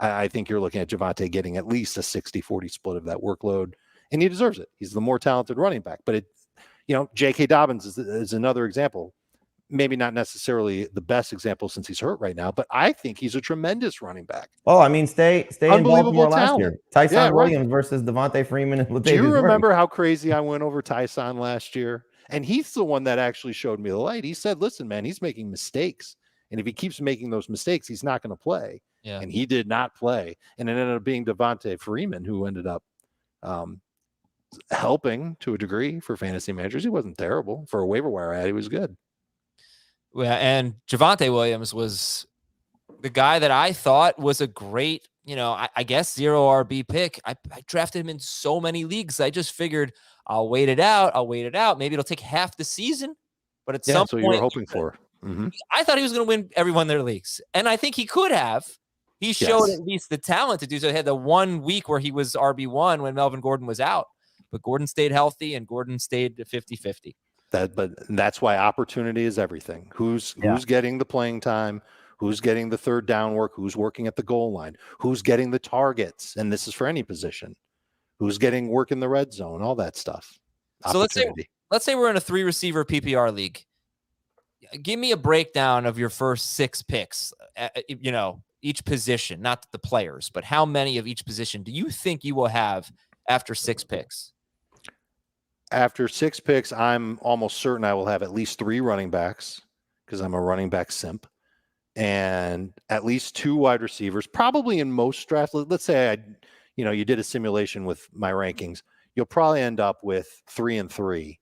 I think you're looking at Javonte getting at least a 60-40 split of that workload, and he deserves it. He's the more talented running back. But J.K. Dobbins is another example. maybe not necessarily the best example since he's hurt right now, but I think he's a tremendous running back. Oh, I mean, stay in Unbelievable Baltimore last talent. year. Tyson Yeah, right. Williams versus Devontae Freeman and Latavius Do you Murray. remember how crazy I went over Tyson last year? And he's the one that actually showed me the light. He said, listen, man, he's making mistakes. And if he keeps making those mistakes, he's not going to play. Yeah. And he did not play. And it ended up being Devontae Freeman who ended up helping to a degree for fantasy managers. He wasn't terrible. For a waiver wire ad, he was good. Yeah, and Javonte Williams was the guy that I thought was a great, I guess 0 RB pick. I drafted him in so many leagues. I just figured I'll wait it out. Maybe it'll take half the season, but at some point, you were hoping for. Mm-hmm. I thought he was going to win every one of their leagues, and I think he could have. He showed at least the talent to do so. He had the 1 week where he was RB1 when Melvin Gordon was out, but Gordon stayed healthy and Gordon stayed 50-50. But that's why opportunity is everything. Who's getting the playing time? Who's getting the third down work? Who's working at the goal line? Who's getting the targets? And this is for any position. Who's getting work in the red zone? All that stuff. So let's say we're in a 3 receiver PPR league. Give me a breakdown of your first 6 picks. Each position, not the players, but how many of each position do you think you will have after 6 picks? After 6 picks, I'm almost certain I will have at least 3 running backs because I'm a running back simp, and at least 2 wide receivers. Probably in most drafts, let's say you did a simulation with my rankings, you'll probably end up with 3 and 3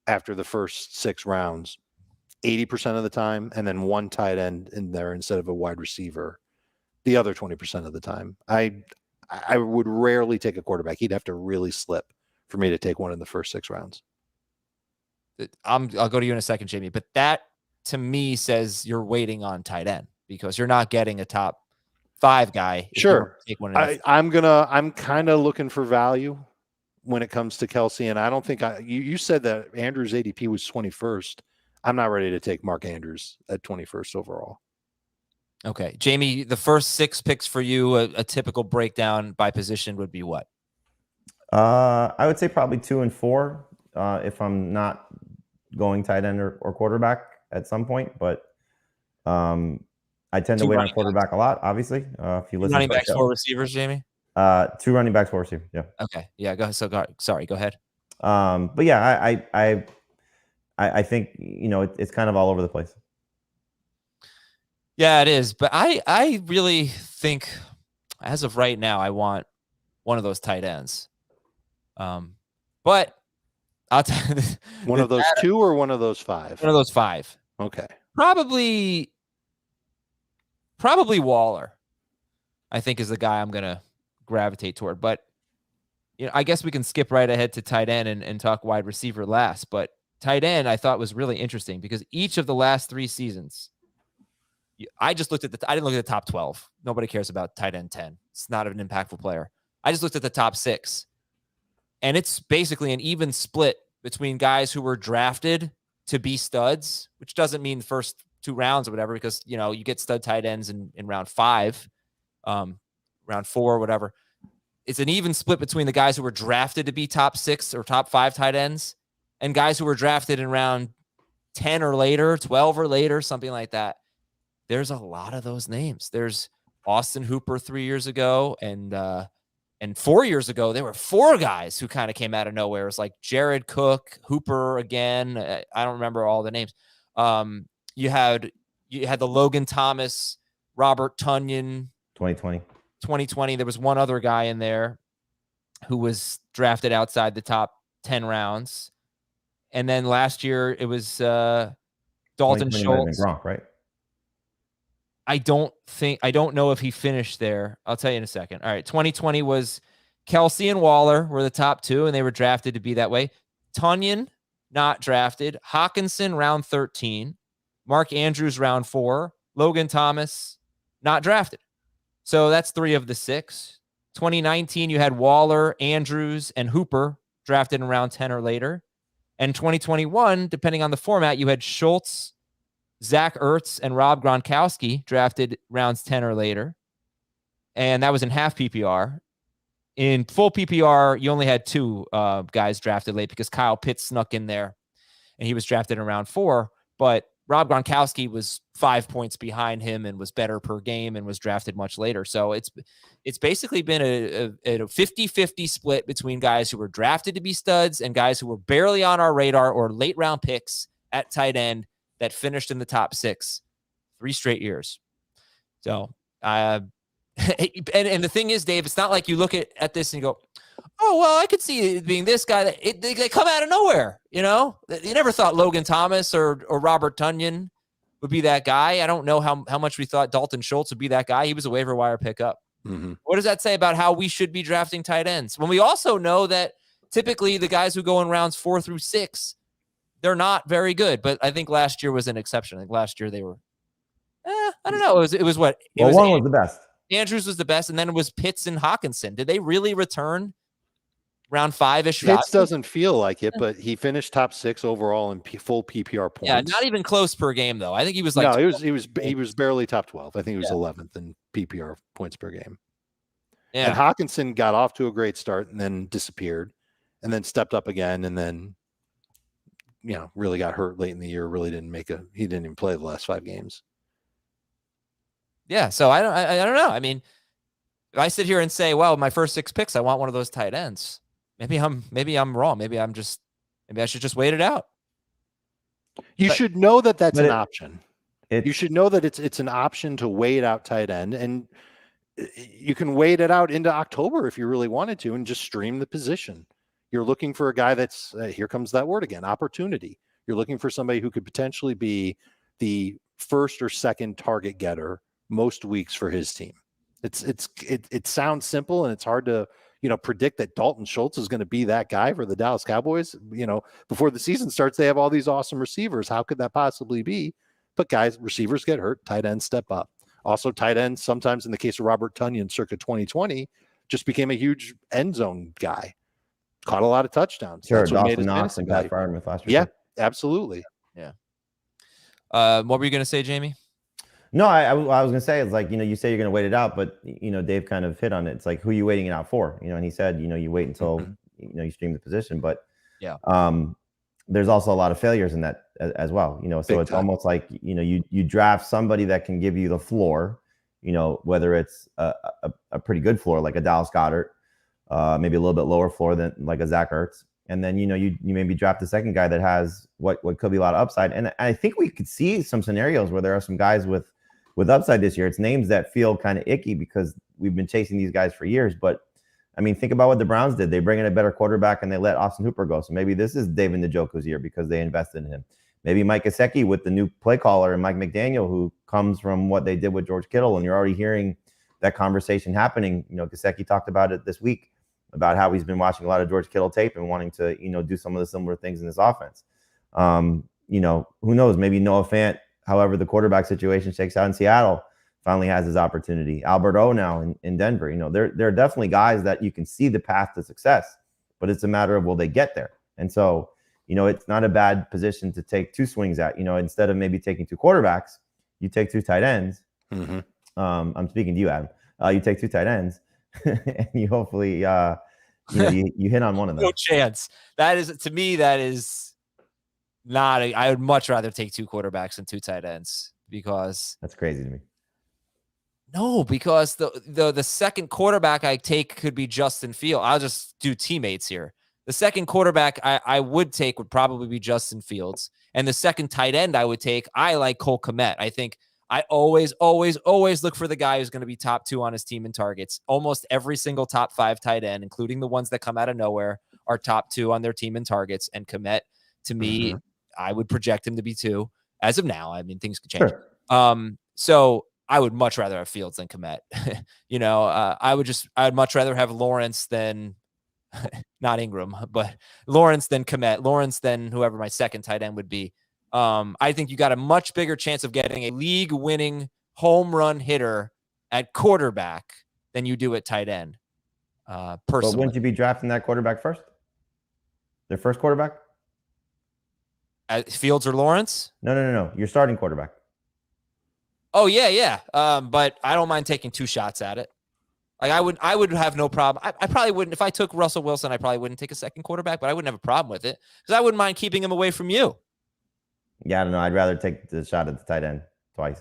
after the first 6 rounds, 80% of the time, and then 1 tight end in there instead of a wide receiver the other 20% of the time. I would rarely take a quarterback. He'd have to really slip for me to take one in the first 6 rounds. I'll go to you in a second, Jamie, but that to me says you're waiting on tight end because you're not getting a top 5 guy. Sure. Take one I'm kind of looking for value when it comes to Kelsey. And I don't think you said that Andrews ADP was 21st. I'm not ready to take Mark Andrews at 21st overall. Okay. Jamie, the first 6 picks for you, a typical breakdown by position would be what? I would say probably 2 and 4 if I'm not going tight end or quarterback at some point. But I tend to wait on quarterback a lot, obviously. If you listen, running backs, 4 receivers, Jamie? 2 running backs, 4 receivers. Yeah. Okay. Yeah. Go ahead. Sorry. Go ahead. But yeah, I think it's kind of all over the place. Yeah, it is. But I really think, as of right now, I want one of those tight ends. But I'll tell you, one of those 2 or one of those 5? One of those 5. Okay. Probably Waller, I think, is the guy I'm gonna gravitate toward. But I guess we can skip right ahead to tight end and talk wide receiver last. But tight end I thought was really interesting because each of the last 3 seasons, I didn't look at the top 12. Nobody cares about tight end 10. It's not an impactful player. I just looked at the top 6. And it's basically an even split between guys who were drafted to be studs, which doesn't mean the first 2 rounds or whatever, because, you get stud tight ends in round 5, round 4, whatever. It's an even split between the guys who were drafted to be top 6 or top 5 tight ends and guys who were drafted in round 10 or later, 12 or later, something like that. There's a lot of those names. There's Austin Hooper 3 years ago, and 4 years ago, there were 4 guys who kind of came out of nowhere. It was like Jared Cook, Hooper again. I don't remember all the names. You had the Logan Thomas, Robert Tonyan. 2020. There was one other guy in there who was drafted outside the top 10 rounds. And then last year, it was Dalton Schultz. Gronk, right? I don't know if he finished there. I'll tell you in a second. All right. 2020 was Kelsey and Waller were the top 2, and they were drafted to be that way. Tonyan, not drafted. Hawkinson, round 13. Mark Andrews, round 4. Logan Thomas, not drafted. So that's 3 of the 6. 2019, you had Waller, Andrews, and Hooper drafted in round 10 or later. And 2021, depending on the format, you had Schultz, Zach Ertz, and Rob Gronkowski drafted rounds 10 or later. And that was in half PPR. In full PPR, you only had 2 guys drafted late because Kyle Pitts snuck in there and he was drafted in round 4. But Rob Gronkowski was 5 points behind him and was better per game and was drafted much later. So it's basically been a 50-50 split between guys who were drafted to be studs and guys who were barely on our radar or late round picks at tight end that finished in the top 6 3 straight years. So, and the thing is, Dave, it's not like you look at this and you go, oh, well, I could see it being this guy. They come out of nowhere, you know? You never thought Logan Thomas or Robert Tonyan would be that guy. I don't know how much we thought Dalton Schultz would be that guy. He was a waiver wire pickup. Mm-hmm. What does that say about how we should be drafting tight ends? When we also know that typically the guys who go in rounds 4 through 6, they're not very good. But I think last year was an exception. I think last year they were, I don't know. It was what? One was the best. Andrews was the best, and then it was Pitts and Hawkinson. Did they really return round 5-ish? Pitts doesn't feel like it, but he finished top 6 overall in full PPR points. Yeah, not even close per game though. I think he was like he was barely top 12. I think he was 11th in PPR points per game. Yeah, and Hawkinson got off to a great start and then disappeared, and then stepped up again, and then really got hurt late in the year. Really didn't he didn't even play the last 5 games. Yeah, so I don't know. I mean, if I sit here and say, well, my first 6 picks, I want one of those tight ends. Maybe I'm wrong. Maybe I should just wait it out. You should know that that's an option. You should know that it's an option to wait out tight end, and you can wait it out into October if you really wanted to, and just stream the position. You're looking for a guy that's here comes that word again, opportunity. You're looking for somebody who could potentially be the first or second target getter most weeks for his team. It sounds simple, and it's hard to predict that Dalton Schultz is going to be that guy for the Dallas Cowboys. Before the season starts, they have all these awesome receivers. How could that possibly be? But receivers get hurt, tight ends step up. Also, tight ends sometimes, in the case of Robert Tonyan circa 2020, just became a huge end zone guy. Caught a lot of touchdowns. Sure, Dawson Knox and Pat Freiermuth last year. Yeah, absolutely. Yeah. What were you going to say, Jamie? No, I was going to say, it's like, you say you're going to wait it out, but, Dave kind of hit on it. It's like, who are you waiting it out for? And he said, you wait until, you stream the position. But yeah, there's also a lot of failures in that as well. So it's almost like, you draft somebody that can give you the floor, whether it's a pretty good floor, like a Dallas Goedert, maybe a little bit lower floor than like a Zach Ertz. And then, you maybe draft the second guy that has what could be a lot of upside. And I think we could see some scenarios where there are some guys with upside this year. It's names that feel kind of icky because we've been chasing these guys for years. But I mean, think about what the Browns did. They bring in a better quarterback and they let Austin Hooper go. So maybe this is David Njoku's year because they invested in him. Maybe Mike Gesicki with the new play caller and Mike McDaniel, who comes from what they did with George Kittle. And you're already hearing that conversation happening. Gesicki talked about it this week, about how he's been watching a lot of George Kittle tape and wanting to, do some of the similar things in this offense. Who knows? Maybe Noah Fant, however the quarterback situation shakes out in Seattle, finally has his opportunity. Albert O now in Denver. There are definitely guys that you can see the path to success, but it's a matter of will they get there? And so, it's not a bad position to take 2 swings at. Instead of maybe taking 2 quarterbacks, you take 2 tight ends. Mm-hmm. I'm speaking to you, Adam. You take 2 tight ends, and you hopefully you hit on one of them. No chance. That is not. I would much rather take 2 quarterbacks than 2 tight ends because that's crazy to me. No, because the second quarterback I take could be Justin Fields. I'll just do teammates here. The second quarterback I would take would probably be Justin Fields, and the second tight end I would take. I like Cole Kmet. I think I always look for the guy who's going to be top 2 on his team in targets. Almost every single top 5 tight end, including the ones that come out of nowhere, are top 2 on their team in targets. And Kmet, to me, I would project him to be 2 as of now. I mean, things could change. Sure. So I would much rather have Fields than Kmet. I'd much rather have Lawrence than not Ingram, but Lawrence than Kmet, Lawrence than whoever my second tight end would be. I think you got a much bigger chance of getting a league-winning home run hitter at quarterback than you do at tight end. Personally, but wouldn't you be drafting that quarterback first? Their first quarterback? Fields or Lawrence? No. Your starting quarterback. Oh yeah. But I don't mind taking 2 shots at it. Like I would have no problem. I probably wouldn't if I took Russell Wilson. I probably wouldn't take a second quarterback, but I wouldn't have a problem with it because I wouldn't mind keeping him away from you. Yeah, I don't know. I'd rather take the shot at the tight end twice.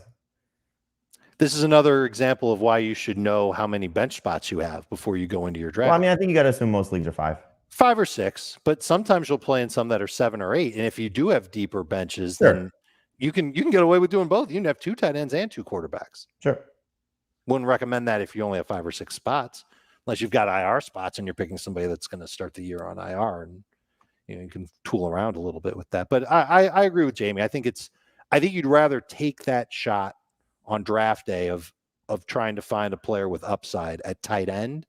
This is another example of why you should know how many bench spots you have before you go into your draft. Well, I mean, I think you got to assume most leagues are 5. 5 or 6, but sometimes you'll play in some that are 7 or 8. And if you do have deeper benches, Sure. then you can get away with doing both. You can have 2 tight ends and 2 quarterbacks. Sure. Wouldn't recommend that if you only have 5 or 6 spots, unless you've got IR spots and you're picking somebody that's going to start the year on IR, and you can tool around a little bit with that. But I agree with Jamie. I think you'd rather take that shot on draft day of trying to find a player with upside at tight end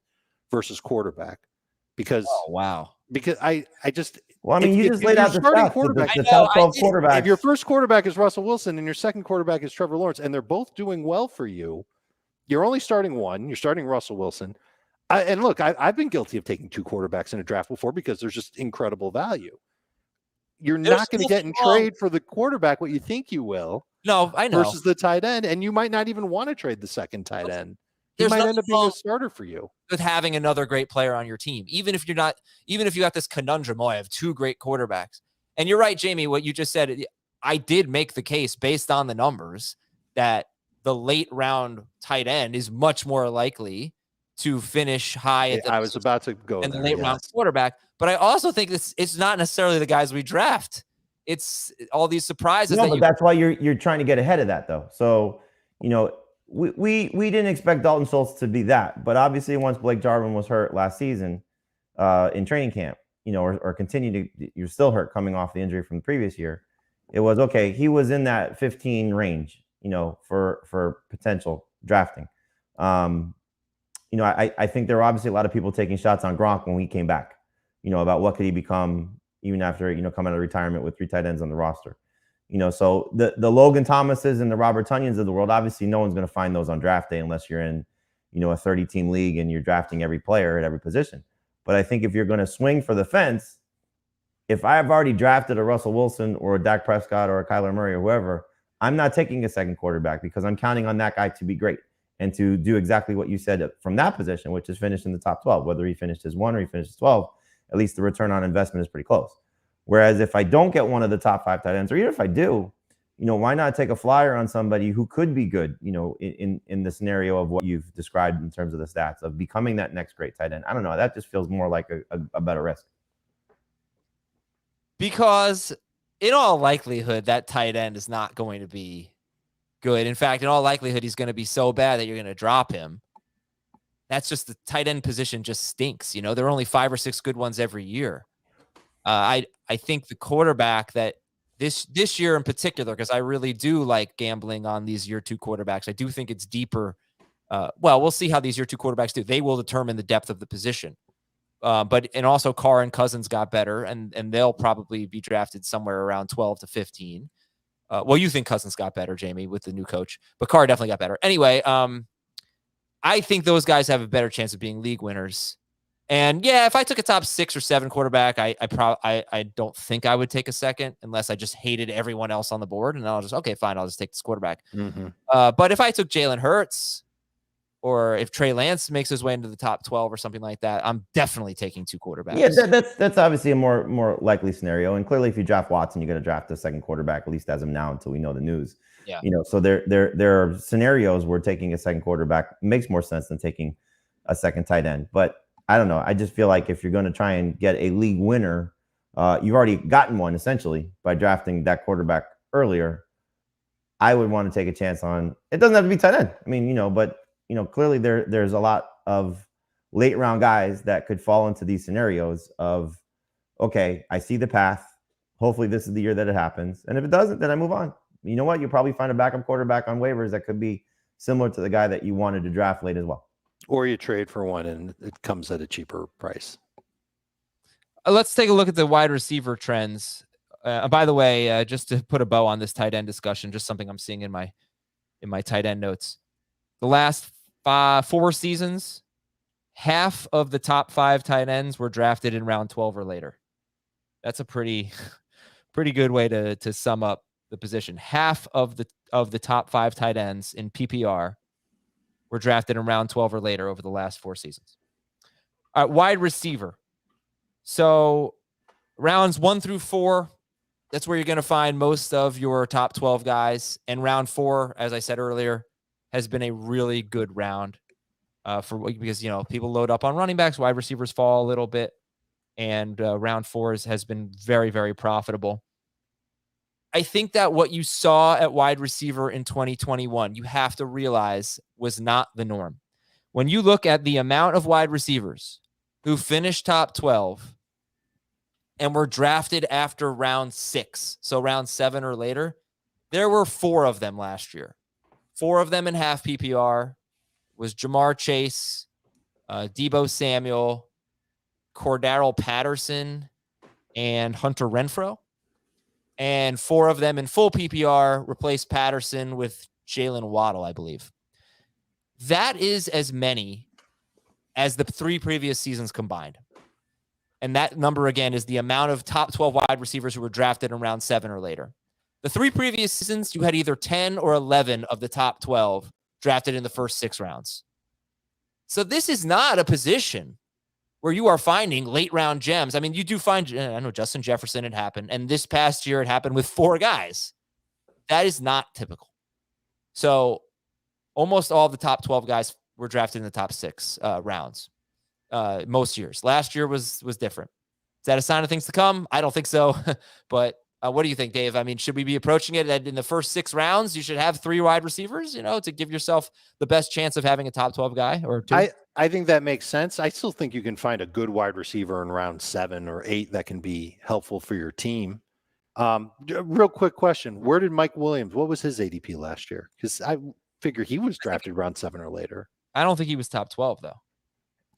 versus quarterback, because I just well, I mean, you just laid out the starting stats, quarterback. the top 12 quarterbacks. If your first quarterback is Russell Wilson and your second quarterback is Trevor Lawrence, and they're both doing well for you, you're only starting one. You're starting Russell Wilson. And look, I've been guilty of taking 2 quarterbacks in a draft before because there's just incredible value. You're not going to get in trade for the quarterback what you think you will. No, I know. Versus the tight end, and you might not even want to trade the second tight end. He might end up being a starter for you. With having another great player on your team, even if you got this conundrum, I have 2 great quarterbacks. And you're right, Jamie, what you just said, I did make the case based on the numbers that the late round tight end is much more likely to finish high at I was about to go in the late round quarterback. But I also think it's not necessarily the guys we draft. It's all these surprises. No, but that's why you're trying to get ahead of that, though. So, we didn't expect Dalton Schultz to be that, but obviously once Blake Jarwin was hurt last season in training camp, or continued to, you're still hurt coming off the injury from the previous year. It was okay. He was in that 15 range, for potential drafting. I think there were obviously a lot of people taking shots on Gronk when he came back, about what could he become even after, coming out of retirement with 3 tight ends on the roster. So the Logan Thomases and the Robert Tunyons of the world, obviously no one's going to find those on draft day unless you're in, a 30-team league and you're drafting every player at every position. But I think if you're going to swing for the fence, if I have already drafted a Russell Wilson or a Dak Prescott or a Kyler Murray or whoever, I'm not taking a second quarterback because I'm counting on that guy to be great and to do exactly what you said from that position, which is finish in the top 12. Whether he finished as 1 or he finishes 12, at least the return on investment is pretty close. Whereas if I don't get one of the top 5 tight ends, or even if I do, why not take a flyer on somebody who could be good, in the scenario of what you've described in terms of the stats of becoming that next great tight end? I don't know. That just feels more like a better risk. Because in all likelihood, that tight end is not going to be good. In fact, in all likelihood, he's going to be so bad that you're going to drop him. That's just the tight end position just stinks. There are only 5 or 6 good ones every year. I think the quarterback that this year in particular, because I really do like gambling on these year 2 quarterbacks. I do think it's deeper. We'll see how these year 2 quarterbacks do. They will determine the depth of the position. And also Carr and Cousins got better, and they'll probably be drafted somewhere around 12 to 15. You think Cousins got better, Jamie, with the new coach, but Carr definitely got better. Anyway, I think those guys have a better chance of being league winners. And yeah, if I took a top 6 or 7 quarterback, I don't think I would take a second unless I just hated everyone else on the board. And I'll just, okay, fine, I'll just take this quarterback. Mm-hmm. But if I took Jalen Hurts, or if Trey Lance makes his way into the top 12 or something like that, I'm definitely taking 2 quarterbacks. Yeah, that's obviously a more likely scenario. And clearly, if you draft Watson, you're going to draft a second quarterback, at least as of now, until we know the news. Yeah. So there are scenarios where taking a second quarterback makes more sense than taking a second tight end. But I don't know. I just feel like if you're going to try and get a league winner, you've already gotten one essentially by drafting that quarterback earlier. I would want to take a chance on. It doesn't have to be tight end. I mean, but. Clearly there's a lot of late round guys that could fall into these scenarios of, okay, I see the path. Hopefully this is the year that it happens. And if it doesn't, then I move on. You know what? You'll probably find a backup quarterback on waivers that could be similar to the guy that you wanted to draft late as well. Or you trade for one and it comes at a cheaper price. Let's take a look at the wide receiver trends. By the way, just to put a bow on this tight end discussion, just something I'm seeing in my tight end notes. The last 4 seasons, half of the top 5 tight ends were drafted in round 12 or later. That's a pretty good way to sum up the position. Half of the top 5 tight ends in PPR were drafted in round 12 or later over the last 4 seasons. All right, wide receiver. So rounds 1 through 4, That's where you're going to find most of your top 12 guys. And round 4, as I said earlier, has been a really good round because, people load up on running backs, wide receivers fall a little bit. And round 4 has been very, very profitable. I think that what you saw at wide receiver in 2021, you have to realize was not the norm. When you look at the amount of wide receivers who finished top 12 and were drafted after round 6, so round 7 or later, there were 4 of them last year. 4 of them in half PPR was Jamar Chase, Deebo Samuel, Cordarrelle Patterson, and Hunter Renfrow. And 4 of them in full PPR replaced Patterson with Jalen Waddle, I believe. That is as many as the 3 previous seasons combined. And that number, again, is the amount of top 12 wide receivers who were drafted in round 7 or later. The 3 previous seasons, you had either 10 or 11 of the top 12 drafted in the first 6 rounds. So this is not a position where you are finding late round gems. I mean, you do find, I know Justin Jefferson had happened, and this past year it happened with 4 guys. That is not typical. So almost all of the top 12 guys were drafted in the top 6 rounds most years. Last year was different. Is that a sign of things to come? I don't think so. But what do you think, Dave? I mean, should we be approaching it that in the first 6 rounds, you should have 3 wide receivers, to give yourself the best chance of having a top 12 guy or 2? I think that makes sense. I still think you can find a good wide receiver in round 7 or 8 that can be helpful for your team. Real quick question. Where did Mike Williams, what was his ADP last year? Because I figure he was drafted round 7 or later. I don't think he was top 12, though.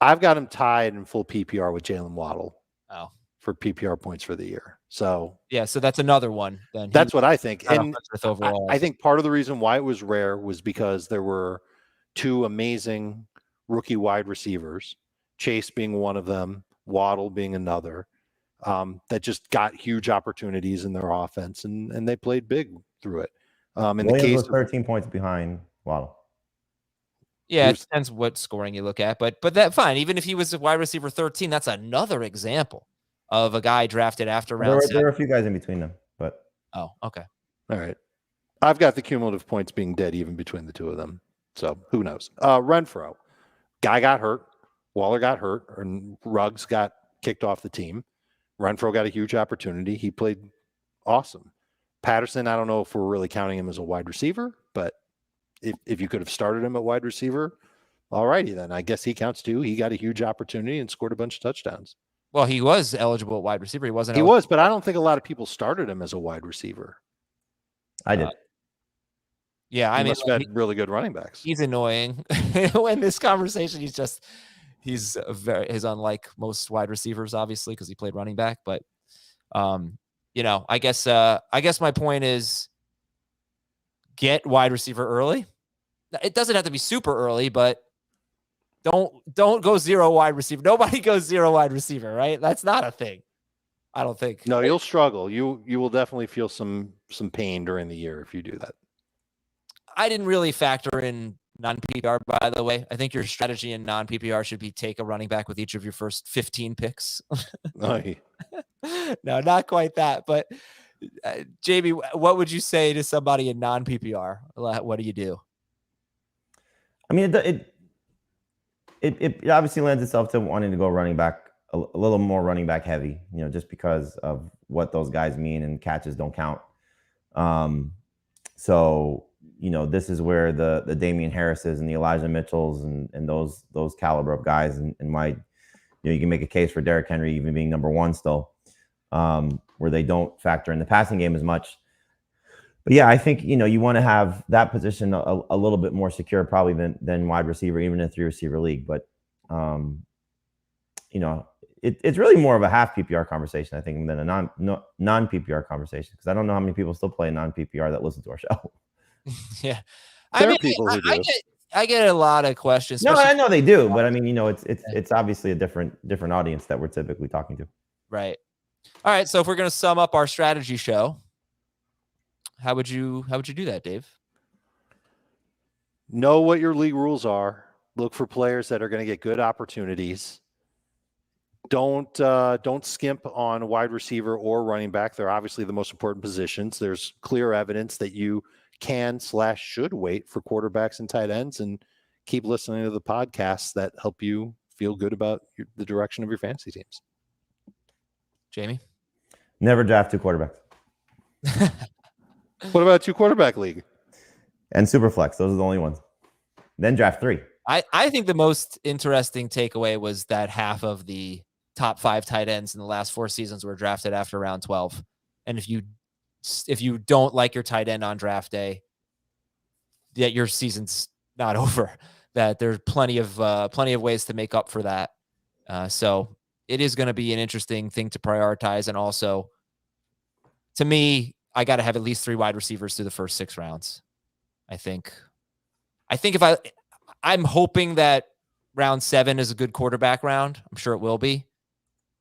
I've got him tied in full PPR with Jalen Waddle. Oh. For PPR points for the year. So yeah, so that's another one. Then that's what I think. And overall, I think part of the reason why it was rare was because there were 2 amazing rookie wide receivers, Chase being one of them, Waddle being another, that just got huge opportunities in their offense, and they played big through it. In Williams the case was 13 points behind Waddle. Yeah, it depends what scoring you look at, but that fine. Even if he was a wide receiver 13, that's another example of a guy drafted after round 7. There were a few guys in between them, but oh, okay, all right. I've got the cumulative points being dead even between the 2 of them, so who knows? Renfrow, guy got hurt, Waller got hurt, and Ruggs got kicked off the team. Renfrow got a huge opportunity. He played awesome. Patterson, I don't know if we're really counting him as a wide receiver, but if you could have started him at wide receiver, all righty then. I guess he counts too. He got a huge opportunity and scored a bunch of touchdowns. Well, he was eligible at wide receiver. He wasn't. He was, but I don't think a lot of people started him as a wide receiver. I did. Yeah, I mean, must have had really good running backs. He's annoying. In this conversation, he's unlike most wide receivers, obviously, because he played running back. But I guess my point is get wide receiver early. It doesn't have to be super early, but don't go 0 wide receiver. Nobody goes 0 wide receiver, right? That's not a thing. I don't think. No, you'll struggle. You will definitely feel some pain during the year if you do that. I didn't really factor in non-PPR, by the way. I think your strategy in non-PPR should be take a running back with each of your first 15 picks. No, not quite that. But Jamie, what would you say to somebody in non-PPR? What do you do? I mean, it obviously lends itself to wanting to go running back a little more running back heavy, just because of what those guys mean, and catches don't count. So, this is where the Damian Harrises and the Elijah Mitchells and those caliber of guys, and why, you can make a case for Derrick Henry even being number 1 still, where they don't factor in the passing game as much. But yeah, I think, you want to have that position a little bit more secure probably than wide receiver, even in a 3-receiver league. But, it's really more of a half PPR conversation, I think, than a non-PPR conversation, because I don't know how many people still play non-PPR that listen to our show. Yeah. There are people who do. I get a lot of questions. No, I know they do, but I mean, it's obviously a different audience that we're typically talking to. Right. All right. So if we're going to sum up our strategy show, how would you do that, Dave? Know what your league rules are. Look for players that are going to get good opportunities. Don't skimp on wide receiver or running back. They're obviously the most important positions. There's clear evidence that you can/should wait for quarterbacks and tight ends, and keep listening to the podcasts that help you feel good about the direction of your fantasy teams. Jamie? Never draft 2 quarterbacks. What about 2 quarterback league? And Superflex. Those are the only ones. Then draft 3. I think the most interesting takeaway was that half of the top 5 tight ends in the last 4 seasons were drafted after round 12. And if you don't like your tight end on draft day, that your season's not over. That there's plenty of ways to make up for that. So it is going to be an interesting thing to prioritize. And also, to me, I got to have at least 3 wide receivers through the first 6 rounds. I think if I'm hoping that round 7 is a good quarterback round. I'm sure it will be.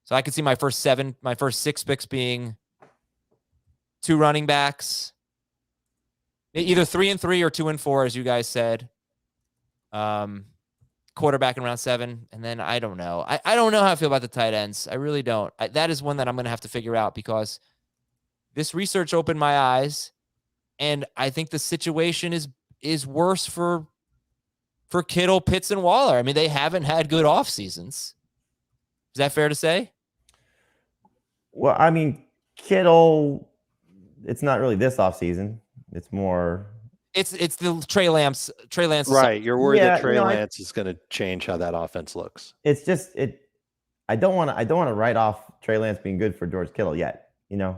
So I could see my first 6 picks being 2 running backs, either 3 and 3 or 2 and 4, as you guys said. Quarterback in round 7, and then I don't know. I don't know how I feel about the tight ends. I really don't. That is one that I'm going to have to figure out, because this research opened my eyes, and I think the situation is worse for Kittle, Pitts, and Waller. I mean, they haven't had good off seasons. Is that fair to say? Well, I mean, Kittle, it's not really this offseason. It's more. It's the Trey Lance. Right. You're worried that Trey Lance is going to change how that offense looks. It's just I don't want to write off Trey Lance being good for George Kittle yet.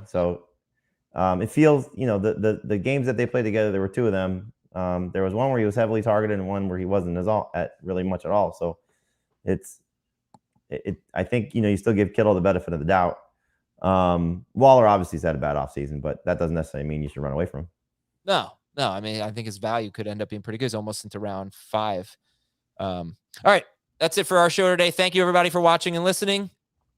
So it feels, the games that they played together, there were 2 of them. There was one where he was heavily targeted and one where he wasn't really much at all. So I think, you still give Kittle the benefit of the doubt. Waller obviously has had a bad offseason, but that doesn't necessarily mean you should run away from him. No. I mean, I think his value could end up being pretty good. It's almost into round 5. All right. That's it for our show today. Thank you, everybody, for watching and listening.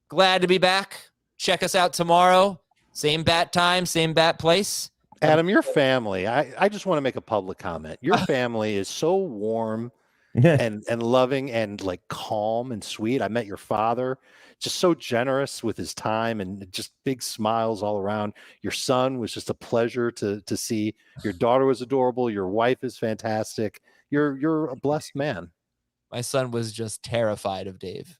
Glad to be back. Check us out tomorrow. Same bat time, same bat place. Adam, your family, I just want to make a public comment. Your family is so warm and loving and like calm and sweet. I met your father, just so generous with his time and just big smiles all around. Your son was just a pleasure to see. Your daughter was adorable. Your wife is fantastic. You're a blessed man. My son was just terrified of Dave.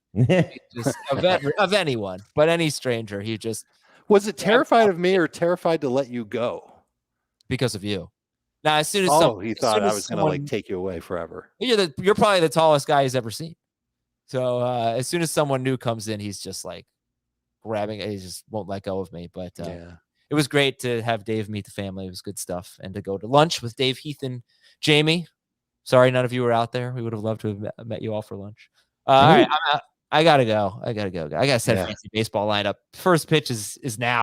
Just of anyone, but any stranger. He just was it terrified of me or terrified to let you go? Because of you. Now, as soon as he thought I was going to take you away forever. You're probably the tallest guy he's ever seen. So as soon as someone new comes in, he's just like grabbing it. He just won't let go of me. But it was great to have Dave meet the family. It was good stuff. And to go to lunch with Dave, Heath, and Jamie. Sorry, none of you were out there. We would have loved to have met you all for lunch. All right, I'm out. I gotta go. I gotta set a fancy baseball lineup. First pitch is now.